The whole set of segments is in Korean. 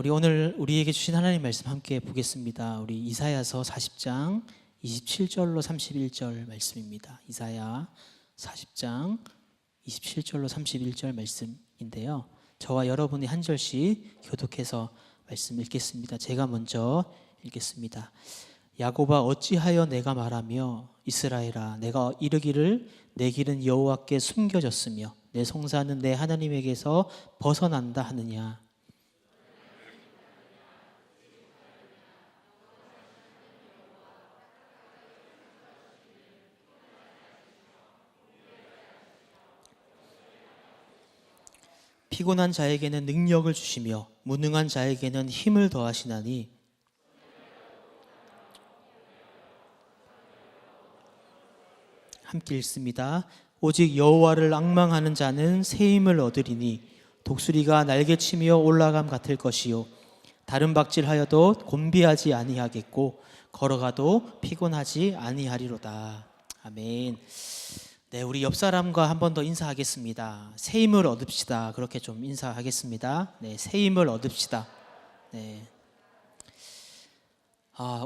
우리 오늘 우리에게 주신 하나님 말씀 함께 보겠습니다. 우리 이사야서 40장 27절로 31절 말씀입니다. 이사야 40장 27절로 31절 말씀인데요. 저와 여러분이 한 절씩 교독해서 말씀 읽겠습니다. 제가 먼저 읽겠습니다. 야곱아 어찌하여 내가 말하며 이스라엘아 내가 이르기를 내 길은 여호와께 숨겨졌으며 내 송사는 내 하나님에게서 벗어난다 하느냐. 피곤한 자에게는 능력을 주시며 무능한 자에게는 힘을 더하시나니 함께 읽습니다. 오직 여호와를 앙망하는 자는 새 힘을 얻으리니 독수리가 날개치며 올라감 같을 것이요 다른 박질하여도 곤비하지 아니하겠고 걸어가도 피곤하지 아니하리로다. 아멘. 네, 우리 옆 사람과 한 번 더 인사하겠습니다. 새 힘을 얻읍시다. 그렇게 좀 인사하겠습니다. 네, 새 힘을 얻읍시다. 네.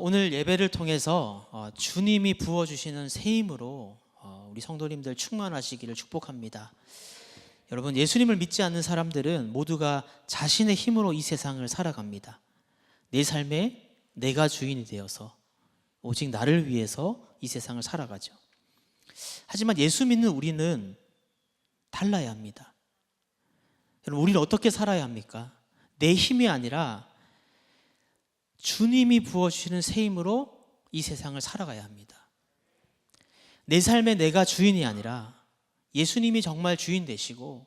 오늘 예배를 통해서 주님이 부어주시는 새 힘으로 우리 성도님들 충만하시기를 축복합니다. 여러분, 예수님을 믿지 않는 사람들은 모두가 자신의 힘으로 이 세상을 살아갑니다. 내 삶에 내가 주인이 되어서 오직 나를 위해서 이 세상을 살아가죠. 하지만 예수 믿는 우리는 달라야 합니다. 여러분, 우리는 어떻게 살아야 합니까? 내 힘이 아니라 주님이 부어주시는 새 힘으로 이 세상을 살아가야 합니다. 내 삶에 내가 주인이 아니라 예수님이 정말 주인 되시고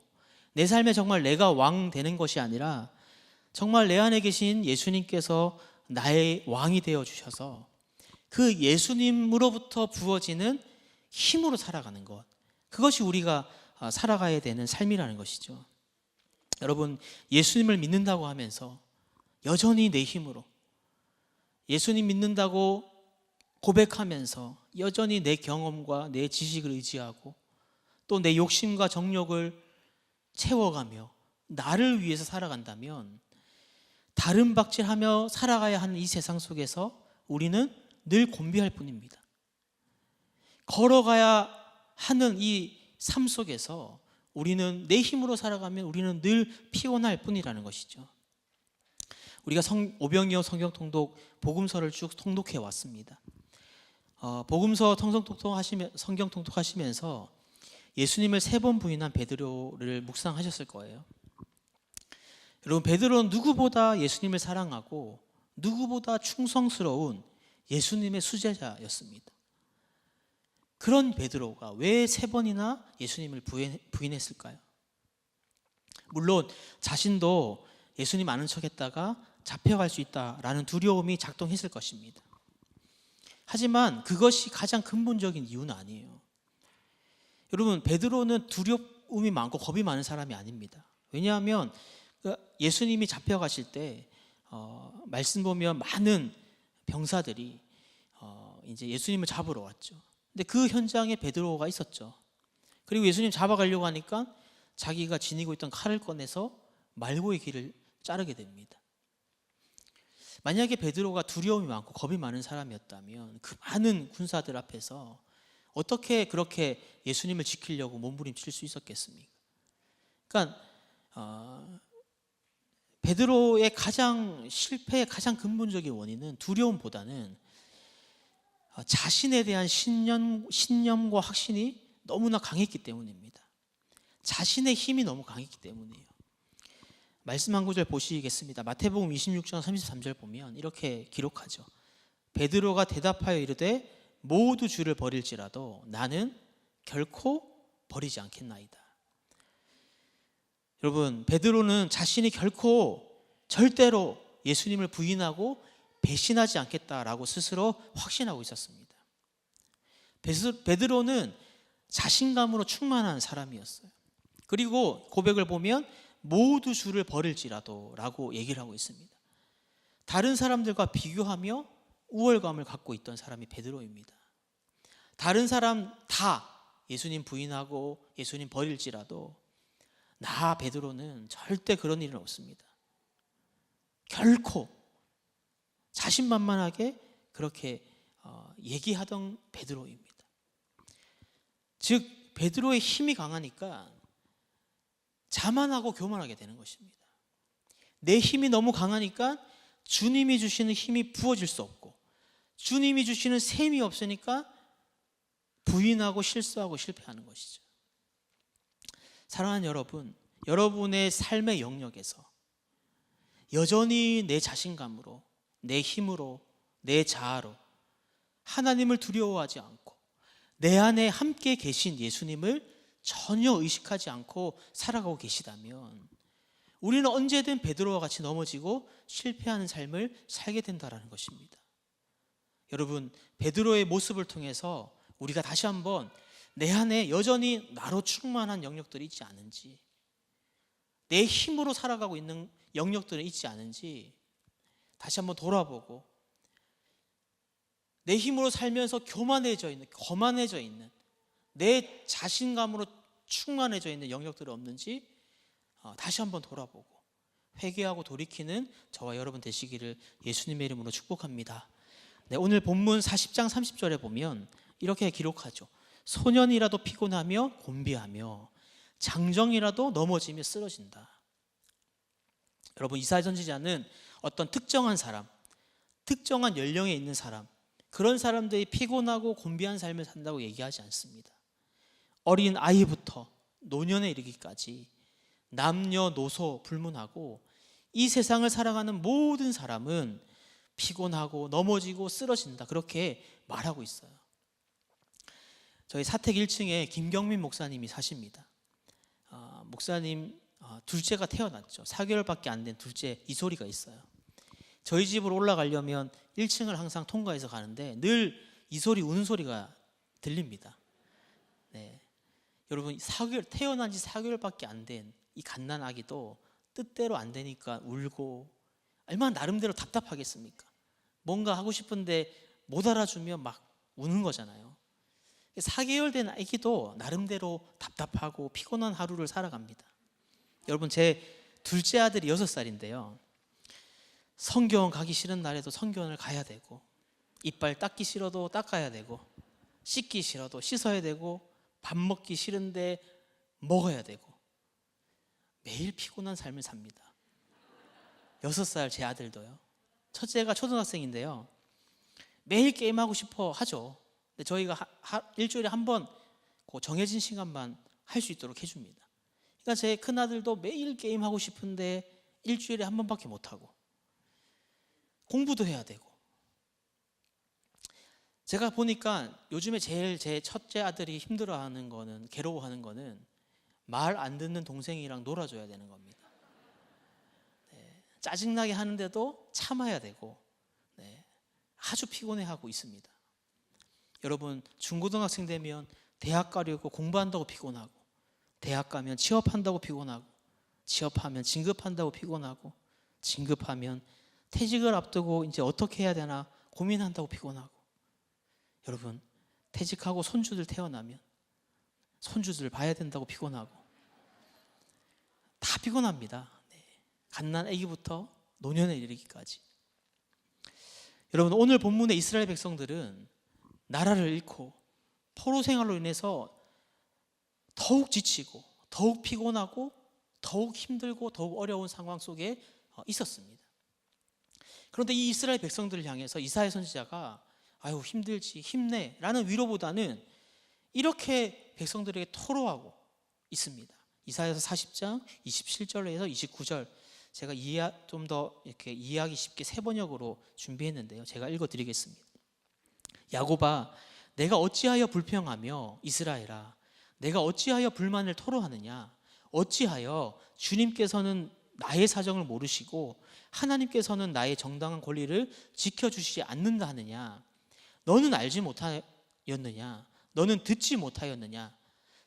내 삶에 정말 내가 왕 되는 것이 아니라 정말 내 안에 계신 예수님께서 나의 왕이 되어 주셔서 그 예수님으로부터 부어지는 힘으로 살아가는 것, 그것이 우리가 살아가야 되는 삶이라는 것이죠. 여러분, 예수님을 믿는다고 하면서 여전히 내 힘으로, 예수님 믿는다고 고백하면서 여전히 내 경험과 내 지식을 의지하고 또 내 욕심과 정욕을 채워가며 나를 위해서 살아간다면 다른 박질하며 살아가야 하는 이 세상 속에서 우리는 늘 곤비할 뿐입니다. 걸어가야 하는 이 삶 속에서 우리는 내 힘으로 살아가면 우리는 늘 피곤할 뿐이라는 것이죠. 우리가 오병이어 성경 통독 복음서를 쭉 통독해 왔습니다. 복음서 성경 통독하시면서 예수님을 3번 부인한 베드로를 묵상하셨을 거예요. 여러분, 베드로는 누구보다 예수님을 사랑하고 누구보다 충성스러운 예수님의 수제자였습니다. 그런 베드로가 왜 3번이나 예수님을 부인했을까요? 물론 자신도 예수님 아는 척했다가 잡혀갈 수 있다라는 두려움이 작동했을 것입니다. 하지만 그것이 가장 근본적인 이유는 아니에요. 여러분, 베드로는 두려움이 많고 겁이 많은 사람이 아닙니다. 왜냐하면 예수님이 잡혀가실 때 말씀 보면 많은 병사들이 이제 예수님을 잡으러 왔죠. 근데 그 현장에 베드로가 있었죠. 그리고 예수님 잡아가려고 하니까 자기가 지니고 있던 칼을 꺼내서 말고의 길을 자르게 됩니다. 만약에 베드로가 두려움이 많고 겁이 많은 사람이었다면 그 많은 군사들 앞에서 어떻게 그렇게 예수님을 지키려고 몸부림칠 수 있었겠습니까? 그러니까 베드로의 실패의 가장 근본적인 원인은 두려움보다는 자신에 대한 신념과 확신이 너무나 강했기 때문입니다. 자신의 힘이 너무 강했기 때문이에요. 말씀 한 구절 보시겠습니다. 마태복음 26장 33절 보면 이렇게 기록하죠. 베드로가 대답하여 이르되 모두 주를 버릴지라도 나는 결코 버리지 않겠나이다. 여러분, 베드로는 자신이 결코 절대로 예수님을 부인하고 배신하지 않겠다라고 스스로 확신하고 있었습니다. 베드로는 자신감으로 충만한 사람이었어요. 그리고 고백을 보면 모두 주를 버릴지라도 라고 얘기를 하고 있습니다. 다른 사람들과 비교하며 우월감을 갖고 있던 사람이 베드로입니다. 다른 사람 다 예수님 부인하고 예수님 버릴지라도 나 베드로는 절대 그런 일은 없습니다. 결코 자신만만하게 그렇게 얘기하던 베드로입니다. 즉 베드로의 힘이 강하니까 자만하고 교만하게 되는 것입니다. 내 힘이 너무 강하니까 주님이 주시는 힘이 부어질 수 없고, 주님이 주시는 셈이 없으니까 부인하고 실수하고 실패하는 것이죠. 사랑하는 여러분, 여러분의 삶의 영역에서 여전히 내 자신감으로, 내 힘으로, 내 자아로 하나님을 두려워하지 않고 내 안에 함께 계신 예수님을 전혀 의식하지 않고 살아가고 계시다면 우리는 언제든 베드로와 같이 넘어지고 실패하는 삶을 살게 된다는 것입니다. 여러분, 베드로의 모습을 통해서 우리가 다시 한번 내 안에 여전히 나로 충만한 영역들이 있지 않은지, 내 힘으로 살아가고 있는 영역들은 있지 않은지 다시 한번 돌아보고, 내 힘으로 살면서 교만해져 있는, 거만해져 있는, 내 자신감으로 충만해져 있는 영역들이 없는지 다시 한번 돌아보고 회개하고 돌이키는 저와 여러분 되시기를 예수님의 이름으로 축복합니다. 네, 오늘 본문 40장 30절에 보면 이렇게 기록하죠. 소년이라도 피곤하며 곤비하며 장정이라도 넘어지며 쓰러진다. 여러분, 이사야 선지자는 어떤 특정한 사람, 특정한 연령에 있는 사람, 그런 사람들이 피곤하고 곤비한 삶을 산다고 얘기하지 않습니다. 어린 아이부터 노년에 이르기까지 남녀노소 불문하고 이 세상을 살아가는 모든 사람은 피곤하고 넘어지고 쓰러진다, 그렇게 말하고 있어요. 저희 사택 1층에 김경민 목사님이 사십니다. 목사님 둘째가 태어났죠. 4개월밖에 안 된 둘째 이소리가 있어요. 저희 집으로 올라가려면 1층을 항상 통과해서 가는데 늘 이소리 우는 소리가 들립니다. 네. 여러분, 태어난 지 4개월밖에 안 된 이 갓난 아기도 뜻대로 안 되니까 울고 얼마나 나름대로 답답하겠습니까? 뭔가 하고 싶은데 못 알아주면 막 우는 거잖아요. 4개월 된 아기도 나름대로 답답하고 피곤한 하루를 살아갑니다. 여러분, 제 둘째 아들이 6살인데요 성경 가기 싫은 날에도 성경을 가야 되고, 이빨 닦기 싫어도 닦아야 되고, 씻기 싫어도 씻어야 되고, 밥 먹기 싫은데 먹어야 되고, 매일 피곤한 삶을 삽니다. 6살 제 아들도요. 첫째가 초등학생인데요 매일 게임하고 싶어 하죠. 근데 저희가 일주일에 한 번 그 정해진 시간만 할 수 있도록 해줍니다. 그러니까 제 큰아들도 매일 게임하고 싶은데 일주일에 한 번밖에 못하고, 공부도 해야 되고. 제가 보니까 요즘에 제일 제 첫째 아들이 힘들어하는 거는, 괴로워하는 거는 말 안 듣는 동생이랑 놀아줘야 되는 겁니다. 네, 짜증나게 하는데도 참아야 되고, 네, 아주 피곤해하고 있습니다. 여러분, 중고등학생 되면 대학 가려고 공부한다고 피곤하고, 대학 가면 취업한다고 피곤하고, 취업하면 진급한다고 피곤하고, 진급하면 퇴직을 앞두고 이제 어떻게 해야 되나 고민한다고 피곤하고, 여러분, 퇴직하고 손주들 태어나면 손주들 봐야 된다고 피곤하고, 다 피곤합니다. 네. 갓난 아기부터 노년에 이르기까지. 여러분, 오늘 본문의 이스라엘 백성들은 나라를 잃고 포로 생활로 인해서 더욱 지치고 더욱 피곤하고 더욱 힘들고 더욱 어려운 상황 속에 있었습니다. 그런데 이 이스라엘 백성들을 향해서 이사야 선지자가 아유 힘들지 힘내 라는 위로보다는 이렇게 백성들에게 토로하고 있습니다. 이사야서 40장 27절에서 29절, 제가 좀 더 이렇게 이해하기 쉽게 세 번역으로 준비했는데요 제가 읽어드리겠습니다. 야곱아, 내가 어찌하여 불평하며 이스라엘아, 내가 어찌하여 불만을 토로하느냐? 어찌하여 주님께서는 나의 사정을 모르시고 하나님께서는 나의 정당한 권리를 지켜주시지 않는다 하느냐? 너는 알지 못하였느냐? 너는 듣지 못하였느냐?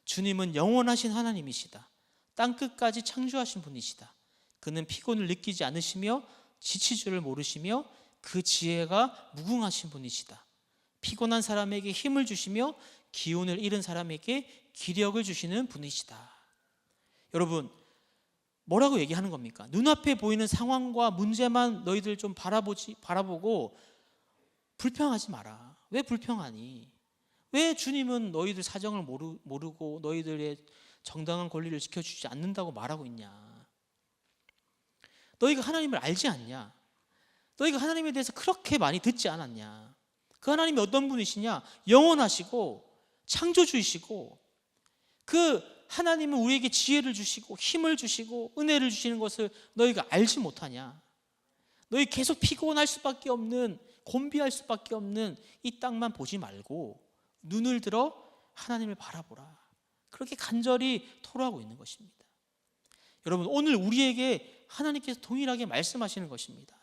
주님은 영원하신 하나님이시다. 땅끝까지 창조하신 분이시다. 그는 피곤을 느끼지 않으시며 지칠 줄을 모르시며 그 지혜가 무궁하신 분이시다. 피곤한 사람에게 힘을 주시며 기운을 잃은 사람에게 기력을 주시는 분이시다. 여러분, 뭐라고 얘기하는 겁니까? 눈앞에 보이는 상황과 문제만 너희들 좀 바라보고 불평하지 마라. 왜 불평하니? 왜 주님은 너희들 사정을 모르고 너희들의 정당한 권리를 지켜주지 않는다고 말하고 있냐? 너희가 하나님을 알지 않냐? 너희가 하나님에 대해서 그렇게 많이 듣지 않았냐? 그 하나님이 어떤 분이시냐? 영원하시고 창조주이시고, 그 하나님은 우리에게 지혜를 주시고 힘을 주시고 은혜를 주시는 것을 너희가 알지 못하냐? 너희 계속 피곤할 수밖에 없는, 곤비할 수밖에 없는 이 땅만 보지 말고 눈을 들어 하나님을 바라보라. 그렇게 간절히 토로하고 있는 것입니다. 여러분, 오늘 우리에게 하나님께서 동일하게 말씀하시는 것입니다.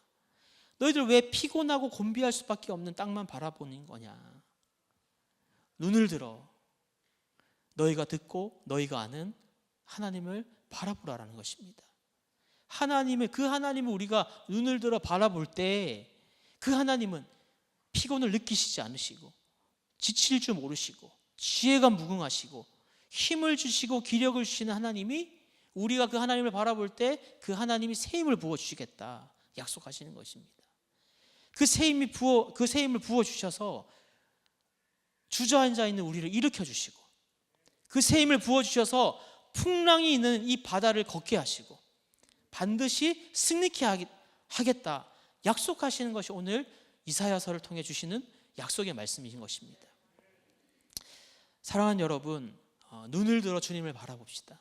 너희들 왜 피곤하고 곤비할 수밖에 없는 땅만 바라보는 거냐? 눈을 들어 너희가 듣고 너희가 아는 하나님을 바라보라라는 것입니다. 그 하나님을 우리가 눈을 들어 바라볼 때 그 하나님은 피곤을 느끼시지 않으시고 지칠 줄 모르시고 지혜가 무궁하시고 힘을 주시고 기력을 주시는 하나님이, 우리가 그 하나님을 바라볼 때 그 하나님이 새 힘을 부어주시겠다 약속하시는 것입니다. 그 새 힘을 부어주셔서 주저앉아 있는 우리를 일으켜 주시고, 그 새 힘을 부어주셔서 풍랑이 있는 이 바다를 걷게 하시고 반드시 승리케 하겠다 약속하시는 것이 오늘 이사야서를 통해 주시는 약속의 말씀이신 것입니다. 사랑하는 여러분, 눈을 들어 주님을 바라봅시다.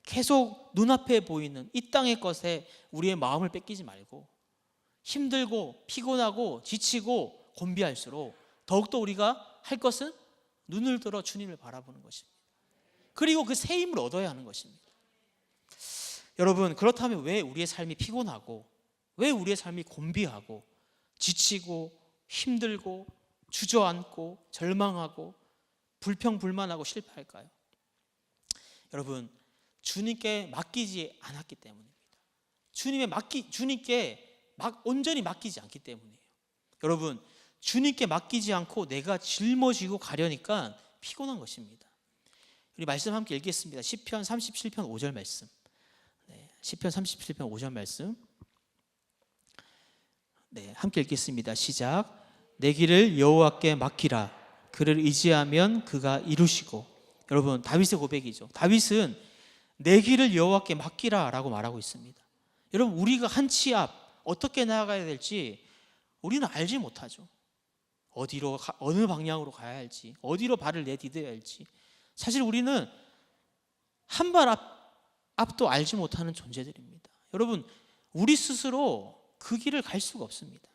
계속 눈앞에 보이는 이 땅의 것에 우리의 마음을 뺏기지 말고, 힘들고 피곤하고 지치고 곤비할수록 더욱더 우리가 할 것은 눈을 들어 주님을 바라보는 것입니다. 그리고 그 새 힘을 얻어야 하는 것입니다. 여러분, 그렇다면 왜 우리의 삶이 피곤하고, 왜 우리의 삶이 곤비하고 지치고 힘들고 주저앉고 절망하고 불평불만하고 실패할까요? 여러분, 주님께 맡기지 않았기 때문입니다. 주님께 온전히 맡기지 않기 때문이에요. 여러분, 주님께 맡기지 않고 내가 짊어지고 가려니까 피곤한 것입니다. 우리 말씀 함께 읽겠습니다. 시편 37편 5절 말씀. 시편 37편 5절 말씀. 함께 읽겠습니다. 시작. 내 길을 여호와께 맡기라. 그를 의지하면 그가 이루시고. 여러분, 다윗의 고백이죠. 다윗은 내 길을 여호와께 맡기라 라고 말하고 있습니다. 여러분, 우리가 한 치 앞 어떻게 나아가야 될지 우리는 알지 못하죠. 어느 방향으로 가야 할지, 어디로 발을 내디뎌야 할지, 사실 우리는 한 발 앞도 알지 못하는 존재들입니다. 여러분, 우리 스스로 그 길을 갈 수가 없습니다.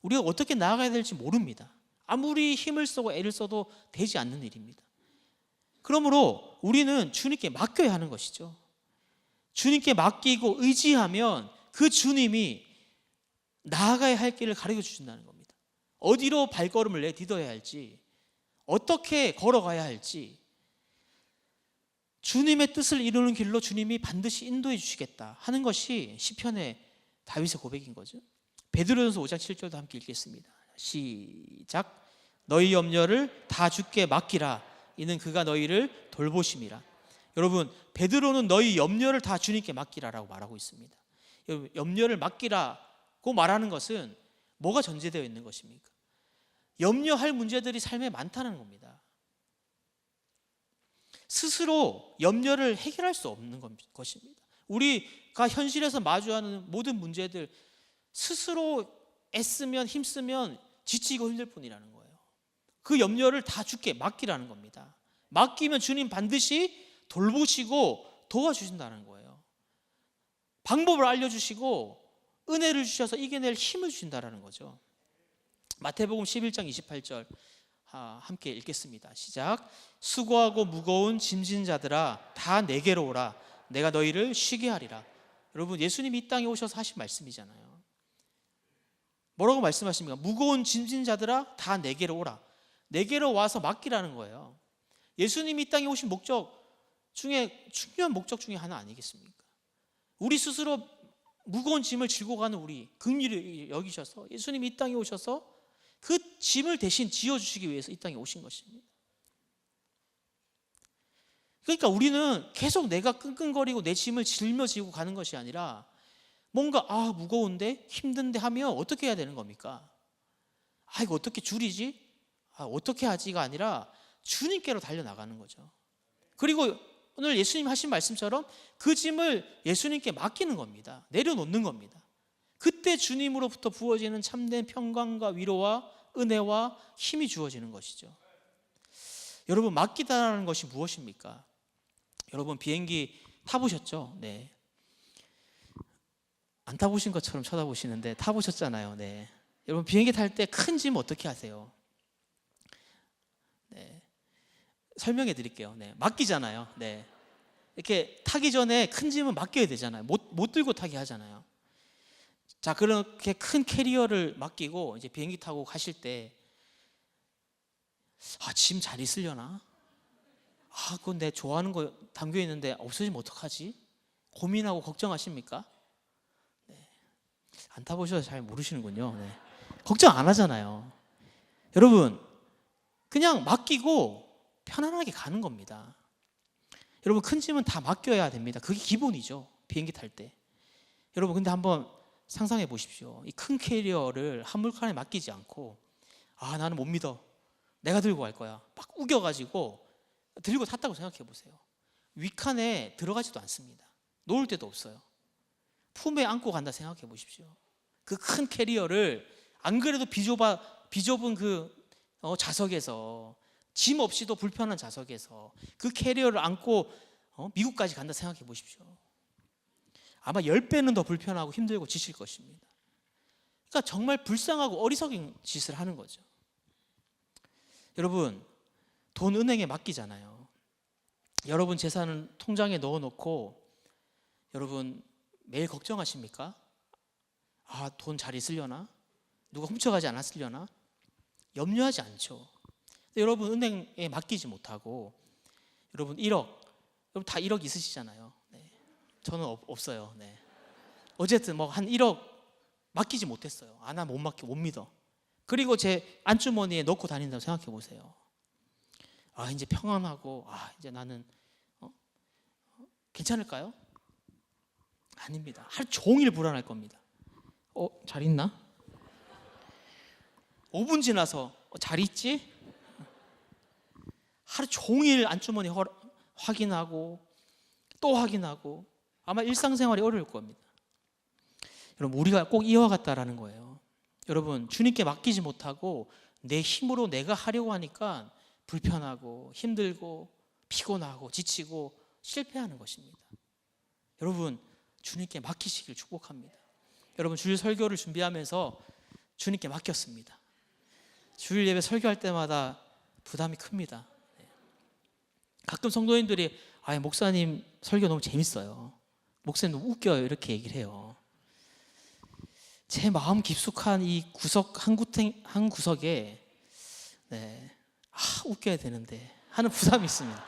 우리가 어떻게 나아가야 될지 모릅니다. 아무리 힘을 쓰고 애를 써도 되지 않는 일입니다. 그러므로 우리는 주님께 맡겨야 하는 것이죠. 주님께 맡기고 의지하면 그 주님이 나아가야 할 길을 가르쳐 주신다는 겁니다. 어디로 발걸음을 내딛어야 할지, 어떻게 걸어가야 할지, 주님의 뜻을 이루는 길로 주님이 반드시 인도해 주시겠다 하는 것이 시편의 다윗의 고백인 거죠. 베드로전서 5장 7절도 함께 읽겠습니다. 시작. 너희 염려를 다 주께 맡기라. 이는 그가 너희를 돌보심이라. 여러분, 베드로는 너희 염려를 다 주님께 맡기라라고 말하고 있습니다. 여러분, 염려를 맡기라고 말하는 것은 뭐가 전제되어 있는 것입니까? 염려할 문제들이 삶에 많다는 겁니다. 스스로 염려를 해결할 수 없는 것입니다. 우리가 현실에서 마주하는 모든 문제들, 스스로 애쓰면 힘쓰면 지치고 힘들 뿐이라는 거예요. 그 염려를 다 주께 맡기라는 겁니다. 맡기면 주님 반드시 돌보시고 도와주신다는 거예요. 방법을 알려주시고 은혜를 주셔서 이겨낼 힘을 주신다는 거죠. 마태복음 11장 28절 함께 읽겠습니다. 시작. 수고하고 무거운 짐진 자들아 다 내게로 오라. 내가 너희를 쉬게 하리라. 여러분, 예수님이 이 땅에 오셔서 하신 말씀이잖아요. 뭐라고 말씀하십니까? 무거운 짐진 자들아 다 내게로 오라. 내게로 와서 맡기라는 거예요. 예수님이 이 땅에 오신 목적 중에 중요한 목적 중에 하나 아니겠습니까? 우리 스스로 무거운 짐을 지고 가는 우리 긍휼히 여기셔서 예수님이 이 땅에 오셔서 그 짐을 대신 지어주시기 위해서 이 땅에 오신 것입니다. 그러니까 우리는 계속 내가 끙끙거리고 내 짐을 짊어지고 가는 것이 아니라 뭔가 무거운데 힘든데 하면 어떻게 해야 되는 겁니까? 이거 어떻게 줄이지? 어떻게 하지가 아니라 주님께로 달려나가는 거죠. 그리고 오늘 예수님 하신 말씀처럼 그 짐을 예수님께 맡기는 겁니다. 내려놓는 겁니다. 그때 주님으로부터 부어지는 참된 평강과 위로와 은혜와 힘이 주어지는 것이죠. 여러분, 맡기다라는 것이 무엇입니까? 여러분, 비행기 타보셨죠? 네. 안 타보신 것처럼 쳐다보시는데 타보셨잖아요. 네. 여러분, 비행기 탈 때 큰 짐 어떻게 하세요? 네. 설명해 드릴게요. 네. 맡기잖아요. 네. 이렇게 타기 전에 큰 짐은 맡겨야 되잖아요. 못 들고 타게 하잖아요. 자, 그렇게 큰 캐리어를 맡기고 이제 비행기 타고 가실 때 짐 잘 있으려나? 그건 내 좋아하는 거 담겨 있는데 없어지면 어떡하지? 고민하고 걱정하십니까? 네. 안 타보셔서 잘 모르시는군요. 네. 걱정 안 하잖아요. 여러분, 그냥 맡기고 편안하게 가는 겁니다. 여러분, 큰 짐은 다 맡겨야 됩니다. 그게 기본이죠. 비행기 탈 때. 여러분, 근데 한번 상상해 보십시오. 이 큰 캐리어를 한물칸에 맡기지 않고 나는 못 믿어. 내가 들고 갈 거야. 막 우겨가지고 들고 탔다고 생각해 보세요. 윗칸에 들어가지도 않습니다. 놓을 데도 없어요. 품에 안고 간다 생각해 보십시오. 그 큰 캐리어를 안 그래도 비좁은 그 좌석에서 짐 없이도 불편한 좌석에서 그 캐리어를 안고 미국까지 간다 생각해 보십시오. 아마 10배는 더 불편하고 힘들고 지칠 것입니다. 그러니까 정말 불쌍하고 어리석은 짓을 하는 거죠. 여러분, 돈 은행에 맡기잖아요. 여러분 재산은 통장에 넣어놓고 여러분 매일 걱정하십니까? 돈 잘 있으려나? 누가 훔쳐가지 않았으려나? 염려하지 않죠. 여러분 은행에 맡기지 못하고 여러분 1억, 여러분 다 1억 있으시잖아요. 네. 저는 없어요. 네. 어쨌든 한 1억 맡기지 못했어요. 나 못 맡겨, 못 믿어. 그리고 제 안주머니에 넣고 다닌다고 생각해 보세요. 이제 평안하고 이제 나는 괜찮을까요? 아닙니다. 하루 종일 불안할 겁니다. 잘 있나? 5분 지나서 잘 있지? 하루 종일 안주머니 확인하고 또 확인하고 아마 일상생활이 어려울 겁니다. 여러분, 우리가 꼭 이와 같다라는 거예요. 여러분, 주님께 맡기지 못하고 내 힘으로 내가 하려고 하니까 불편하고 힘들고 피곤하고 지치고 실패하는 것입니다. 여러분, 주님께 맡기시길 축복합니다. 여러분, 주일 설교를 준비하면서 주님께 맡겼습니다. 주일 예배 설교할 때마다 부담이 큽니다. 가끔 성도님들이 목사님 설교 너무 재밌어요. 목사님 너무 웃겨요. 이렇게 얘기를 해요. 제 마음 깊숙한 이 구석 한 구석에 웃겨야 되는데 하는 부담이 있습니다.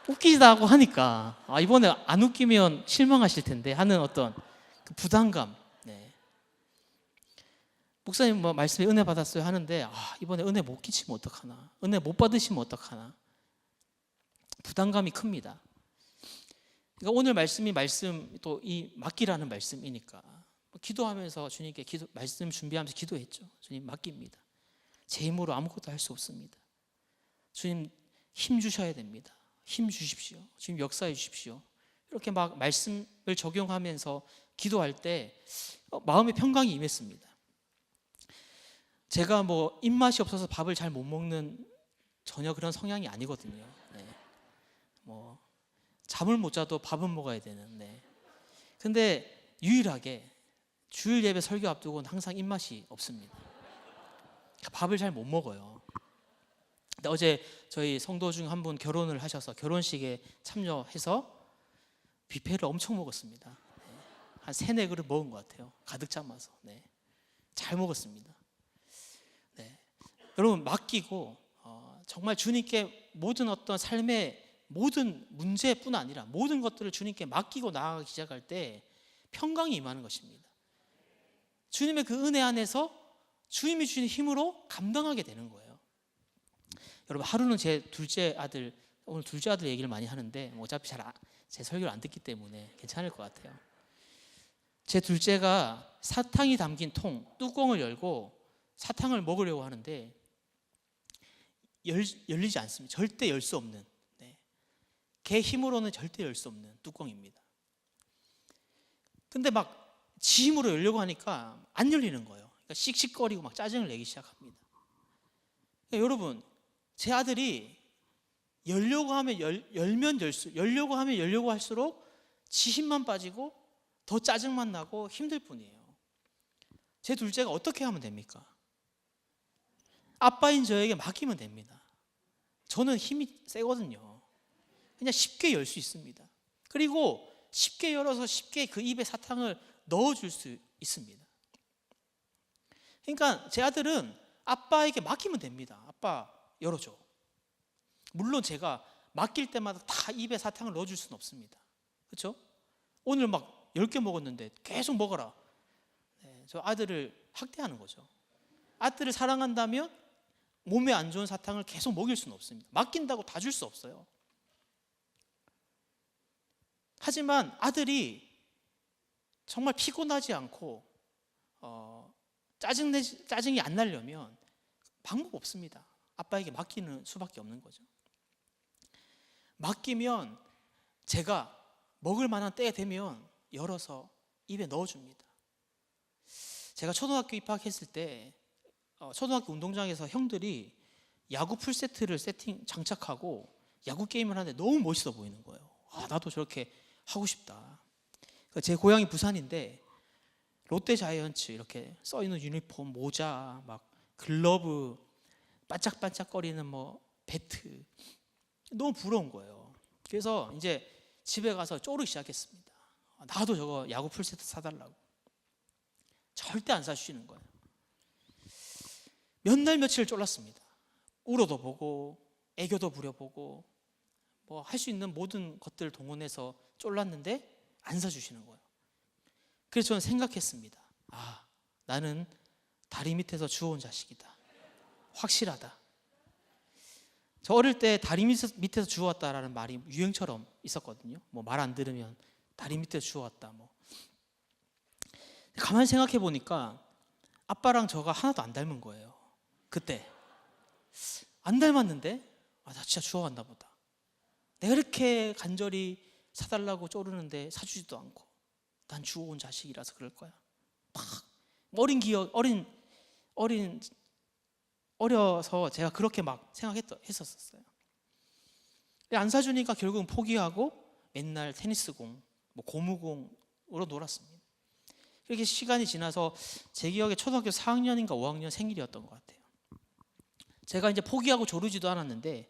웃기다고 하니까 이번에 안 웃기면 실망하실 텐데 하는 어떤 그 부담감. 목사님 말씀에 은혜 받았어요 하는데 이번에 은혜 못 끼치면 어떡하나, 은혜 못 받으시면 어떡하나, 부담감이 큽니다. 그러니까 오늘 말씀이 또 이 맡기라는 말씀이니까 기도하면서 주님께 말씀 준비하면서 기도했죠. 주님, 맡깁니다. 제 힘으로 아무것도 할 수 없습니다. 주님, 힘 주셔야 됩니다. 힘 주십시오. 주님, 역사해 주십시오. 이렇게 막 말씀을 적용하면서 기도할 때 마음의 평강이 임했습니다. 제가 입맛이 없어서 밥을 잘 못 먹는 전혀 그런 성향이 아니거든요. 잠을 못 자도 밥은 먹어야 되는. 근데 유일하게 주일 예배 설교 앞두고는 항상 입맛이 없습니다. 밥을 잘 못 먹어요. 근데 어제 저희 성도 중 한 분 결혼을 하셔서 결혼식에 참여해서 뷔페를 엄청 먹었습니다. 한 3-4그릇 먹은 것 같아요. 가득 담아서. 잘 먹었습니다. 여러분, 맡기고 정말 주님께 모든 어떤 삶의 모든 문제뿐 아니라 모든 것들을 주님께 맡기고 나아가기 시작할 때 평강이 임하는 것입니다. 주님의 그 은혜 안에서 주님이 주신 힘으로 감당하게 되는 거예요. 여러분, 하루는 제 둘째 아들 오늘 둘째 아들 얘기를 많이 하는데 어차피 제 설교를 안 듣기 때문에 괜찮을 것 같아요. 제 둘째가 사탕이 담긴 뚜껑을 열고 사탕을 먹으려고 하는데 열리지 않습니다. 절대 열 수 없는, 걔 힘으로는 절대 열 수 없는 뚜껑입니다. 근데 막 지 힘으로 열려고 하니까 안 열리는 거예요. 그러니까 씩씩거리고 막 짜증을 내기 시작합니다. 그러니까 여러분, 제 아들이 열려고 하면 열려고 하면 열려고 할수록 지 힘만 빠지고 더 짜증만 나고 힘들 뿐이에요. 제 둘째가 어떻게 하면 됩니까? 아빠인 저에게 맡기면 됩니다. 저는 힘이 세거든요. 그냥 쉽게 열 수 있습니다. 그리고 쉽게 열어서 쉽게 그 입에 사탕을 넣어줄 수 있습니다. 그러니까 제 아들은 아빠에게 맡기면 됩니다. 아빠 열어줘. 물론 제가 맡길 때마다 다 입에 사탕을 넣어줄 수는 없습니다. 그렇죠? 오늘 막 10개 먹었는데 계속 먹어라. 저 아들을 학대하는 거죠. 아들을 사랑한다면 몸에 안 좋은 사탕을 계속 먹일 수는 없습니다. 맡긴다고 다 줄 수 없어요. 하지만 아들이 정말 피곤하지 않고 짜증이 안 나려면 방법 없습니다. 아빠에게 맡기는 수밖에 없는 거죠. 맡기면 제가 먹을 만한 때가 되면 열어서 입에 넣어줍니다. 제가 초등학교 입학했을 때 초등학교 운동장에서 형들이 야구 풀세트를 장착하고 야구 게임을 하는데 너무 멋있어 보이는 거예요. 나도 저렇게 하고 싶다. 제 고향이 부산인데 롯데자이언츠 이렇게 써있는 유니폼, 모자, 막 글러브, 반짝반짝거리는 배트, 너무 부러운 거예요. 그래서 이제 집에 가서 쪼르기 시작했습니다. 나도 저거 야구 풀세트 사달라고. 절대 안 사주시는 거예요. 몇 날 며칠을 쫄랐습니다. 울어도 보고 애교도 부려보고 할 수 있는 모든 것들을 동원해서 쫄랐는데 안 사주시는 거예요. 그래서 저는 생각했습니다. 나는 다리 밑에서 주워온 자식이다. 확실하다. 저 어릴 때 다리 밑에서 주워왔다라는 말이 유행처럼 있었거든요. 말 안 들으면 다리 밑에서 주워왔다. 가만히 생각해 보니까 아빠랑 저가 하나도 안 닮은 거예요. 그때 안 닮았는데 나 진짜 주워왔나 보다. 내가 이렇게 간절히 사달라고 쪼르는데 사주지도 않고 난 주워온 자식이라서 그럴 거야. 어려서 제가 그렇게 막 했었어요. 안 사주니까 결국은 포기하고 맨날 테니스공, 고무공으로 놀았습니다. 이렇게 시간이 지나서 제 기억에 초등학교 4학년인가 5학년 생일이었던 것 같아요. 제가 이제 포기하고 조르지도 않았는데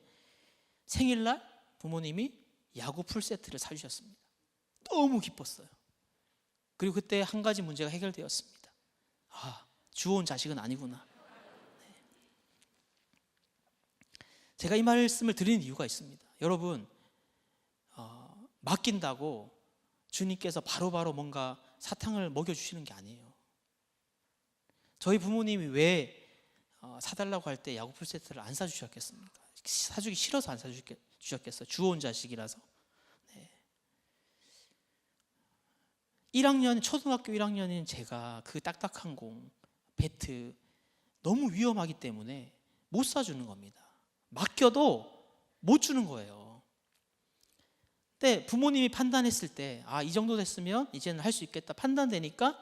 생일날 부모님이 야구 풀세트를 사주셨습니다. 너무 기뻤어요. 그리고 그때 한 가지 문제가 해결되었습니다. 주워온 자식은 아니구나. 제가 이 말씀을 드리는 이유가 있습니다. 여러분, 맡긴다고 주님께서 바로바로 뭔가 사탕을 먹여주시는 게 아니에요. 저희 부모님이 왜 사달라고 할 때 야구 풀세트를 안 사주셨겠습니까? 사주기 싫어서 안 사주셨겠어요. 주워온 자식이라서. 초등학교 1학년인 제가 그 딱딱한 공, 배트 너무 위험하기 때문에 못 사주는 겁니다. 맡겨도 못 주는 거예요. 근데 부모님이 판단했을 때 이 정도 됐으면 이제는 할 수 있겠다 판단되니까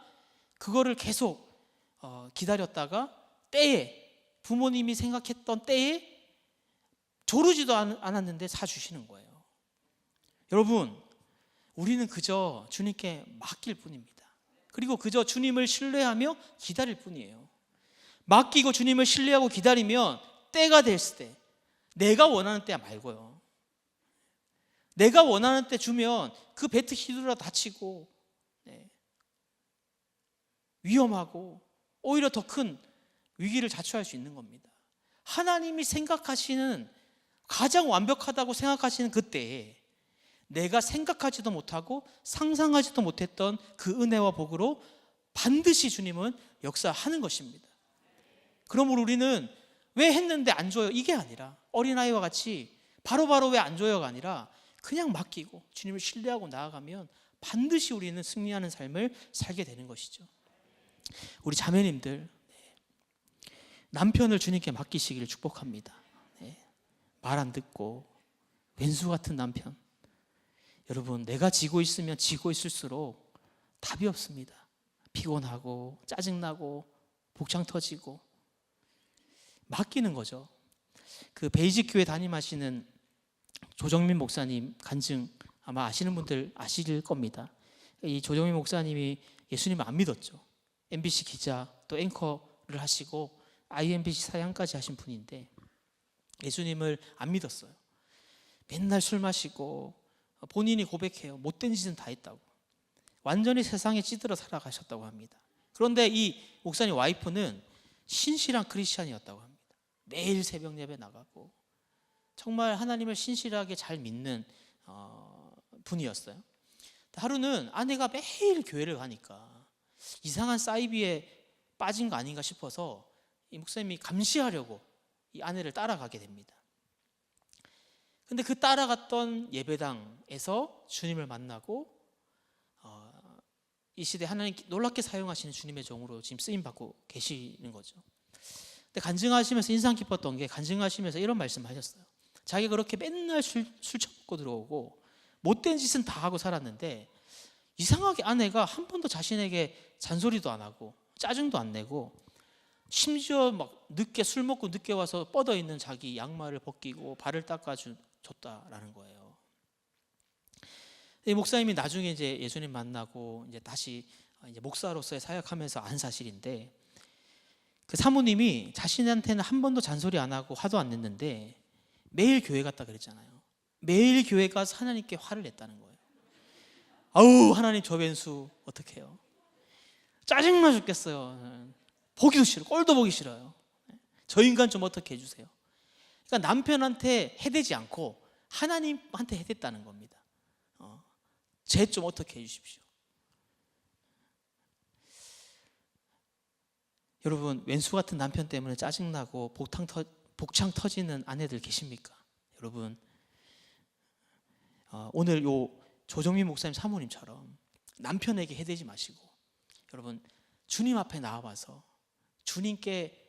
그거를 계속 기다렸다가 부모님이 생각했던 때에 조르지도 않았는데 사주시는 거예요. 여러분, 우리는 그저 주님께 맡길 뿐입니다. 그리고 그저 주님을 신뢰하며 기다릴 뿐이에요. 맡기고 주님을 신뢰하고 기다리면 때가 됐을 때, 내가 원하는 때 말고요. 내가 원하는 때 주면 그 배트 휘두르다 다치고 위험하고 오히려 더 큰 위기를 자초할 수 있는 겁니다. 하나님이 생각하시는 가장 완벽하다고 생각하시는 그때에 내가 생각하지도 못하고 상상하지도 못했던 그 은혜와 복으로 반드시 주님은 역사하는 것입니다. 그러므로 우리는 왜 했는데 안 줘요? 이게 아니라 어린아이와 같이 바로바로 왜 안 줘요가 아니라 그냥 맡기고 주님을 신뢰하고 나아가면 반드시 우리는 승리하는 삶을 살게 되는 것이죠. 우리 자매님들, 남편을 주님께 맡기시기를 축복합니다. 말 안 듣고 왼수 같은 남편, 여러분, 내가 지고 있으면 지고 있을수록 답이 없습니다. 피곤하고 짜증나고 복창 터지고. 맡기는 거죠. 그 베이직 교회 담임하시는 조정민 목사님 간증 아마 아시는 분들 아실 겁니다. 이 조정민 목사님이 예수님을 안 믿었죠. MBC 기자 또 앵커를 하시고 IMBC 사양까지 하신 분인데 예수님을 안 믿었어요. 맨날 술 마시고 본인이 고백해요. 못된 짓은 다 했다고. 완전히 세상에 찌들어 살아가셨다고 합니다. 그런데 이 목사님 와이프는 신실한 크리스찬이었다고 합니다. 매일 새벽 예배 나가고 정말 하나님을 신실하게 잘 믿는 분이었어요. 하루는 아내가 매일 교회를 가니까 이상한 사이비에 빠진 거 아닌가 싶어서 이 목사님이 감시하려고 이 아내를 따라가게 됩니다. 근데 그 따라갔던 예배당에서 주님을 만나고 이 시대 하나님 놀랍게 사용하시는 주님의 종으로 지금 쓰임 받고 계시는 거죠. 근데 간증하시면서 인상 깊었던 게 간증하시면서 이런 말씀하셨어요. 자기가 그렇게 맨날 술 처먹고 들어오고 못된 짓은 다 하고 살았는데 이상하게 아내가 한 번도 자신에게 잔소리도 안 하고 짜증도 안 내고 심지어 막 늦게 술 먹고 늦게 와서 뻗어 있는 자기 양말을 벗기고 발을 닦아줬다라는 거예요. 이 목사님이 나중에 이제 예수님 만나고 이제 다시 이제 목사로서의 사역하면서 안 사실인데 그 사모님이 자신한테는 한 번도 잔소리 안 하고 화도 안 냈는데 매일 교회 갔다 그랬잖아요. 매일 교회 가서 하나님께 화를 냈다는 거예요. 아우 하나님 저 왼수 어떡해요. 짜증나 죽겠어요. 보기도 싫어. 꼴도 보기 싫어요. 저 인간 좀 어떻게 해주세요. 그러니까 남편한테 해대지 않고 하나님한테 해댔다는 겁니다. 쟤 좀 어떻게 해주십시오. 여러분 왼수 같은 남편 때문에 짜증나고 복창 터지는 아내들 계십니까? 여러분 오늘 요 조정민 목사님 사모님처럼 남편에게 해대지 마시고 여러분 주님 앞에 나와봐서 주님께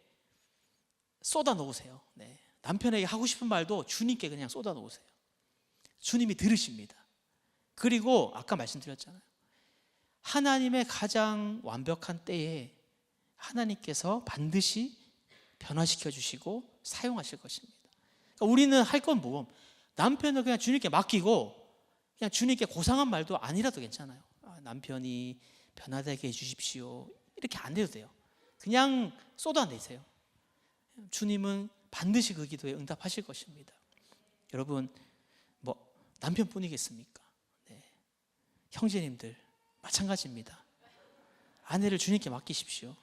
쏟아 놓으세요. 네. 남편에게 하고 싶은 말도 주님께 그냥 쏟아 놓으세요. 주님이 들으십니다. 그리고 아까 말씀드렸잖아요. 하나님의 가장 완벽한 때에 하나님께서 반드시 변화시켜 주시고 사용하실 것입니다. 그러니까 우리는 할 건 뭐? 남편을 그냥 주님께 맡기고 그냥 주님께 고상한 말도 아니라도 괜찮아요. 남편이 변화되게 해주십시오. 이렇게 안 해도 돼요. 그냥 쏟아내세요. 주님은 반드시 그 기도에 응답하실 것입니다. 여러분 뭐 남편뿐이겠습니까? 네. 형제님들 마찬가지입니다. 아내를 주님께 맡기십시오.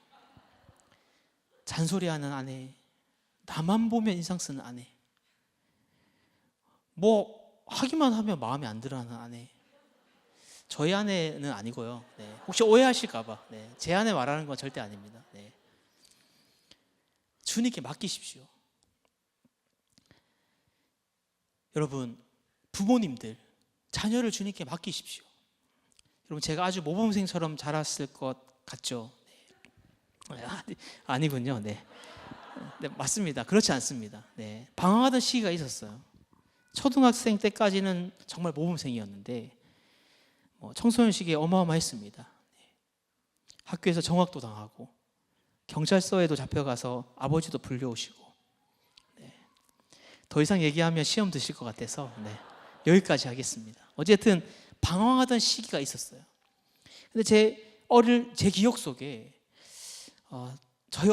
잔소리하는 아내, 나만 보면 인상 쓰는 아내, 뭐 하기만 하면 마음에 안 들어하는 아내. 저희 아내는 아니고요. 네. 혹시 오해하실까봐 네. 제 아내 말하는 건 절대 아닙니다. 네. 주님께 맡기십시오. 여러분 부모님들 자녀를 주님께 맡기십시오. 여러분 제가 아주 모범생처럼 자랐을 것 같죠? 네. 아니군요. 네. 네, 맞습니다. 그렇지 않습니다. 네. 방황하던 시기가 있었어요. 초등학생 때까지는 정말 모범생이었는데 청소년 시기에 어마어마했습니다. 네. 학교에서 정학도 당하고 경찰서에도 잡혀가서 아버지도 불려오시고 네. 더 이상 얘기하면 시험 드실 것 같아서 네. 여기까지 하겠습니다. 어쨌든 방황하던 시기가 있었어요. 근데 제 기억 속에 저희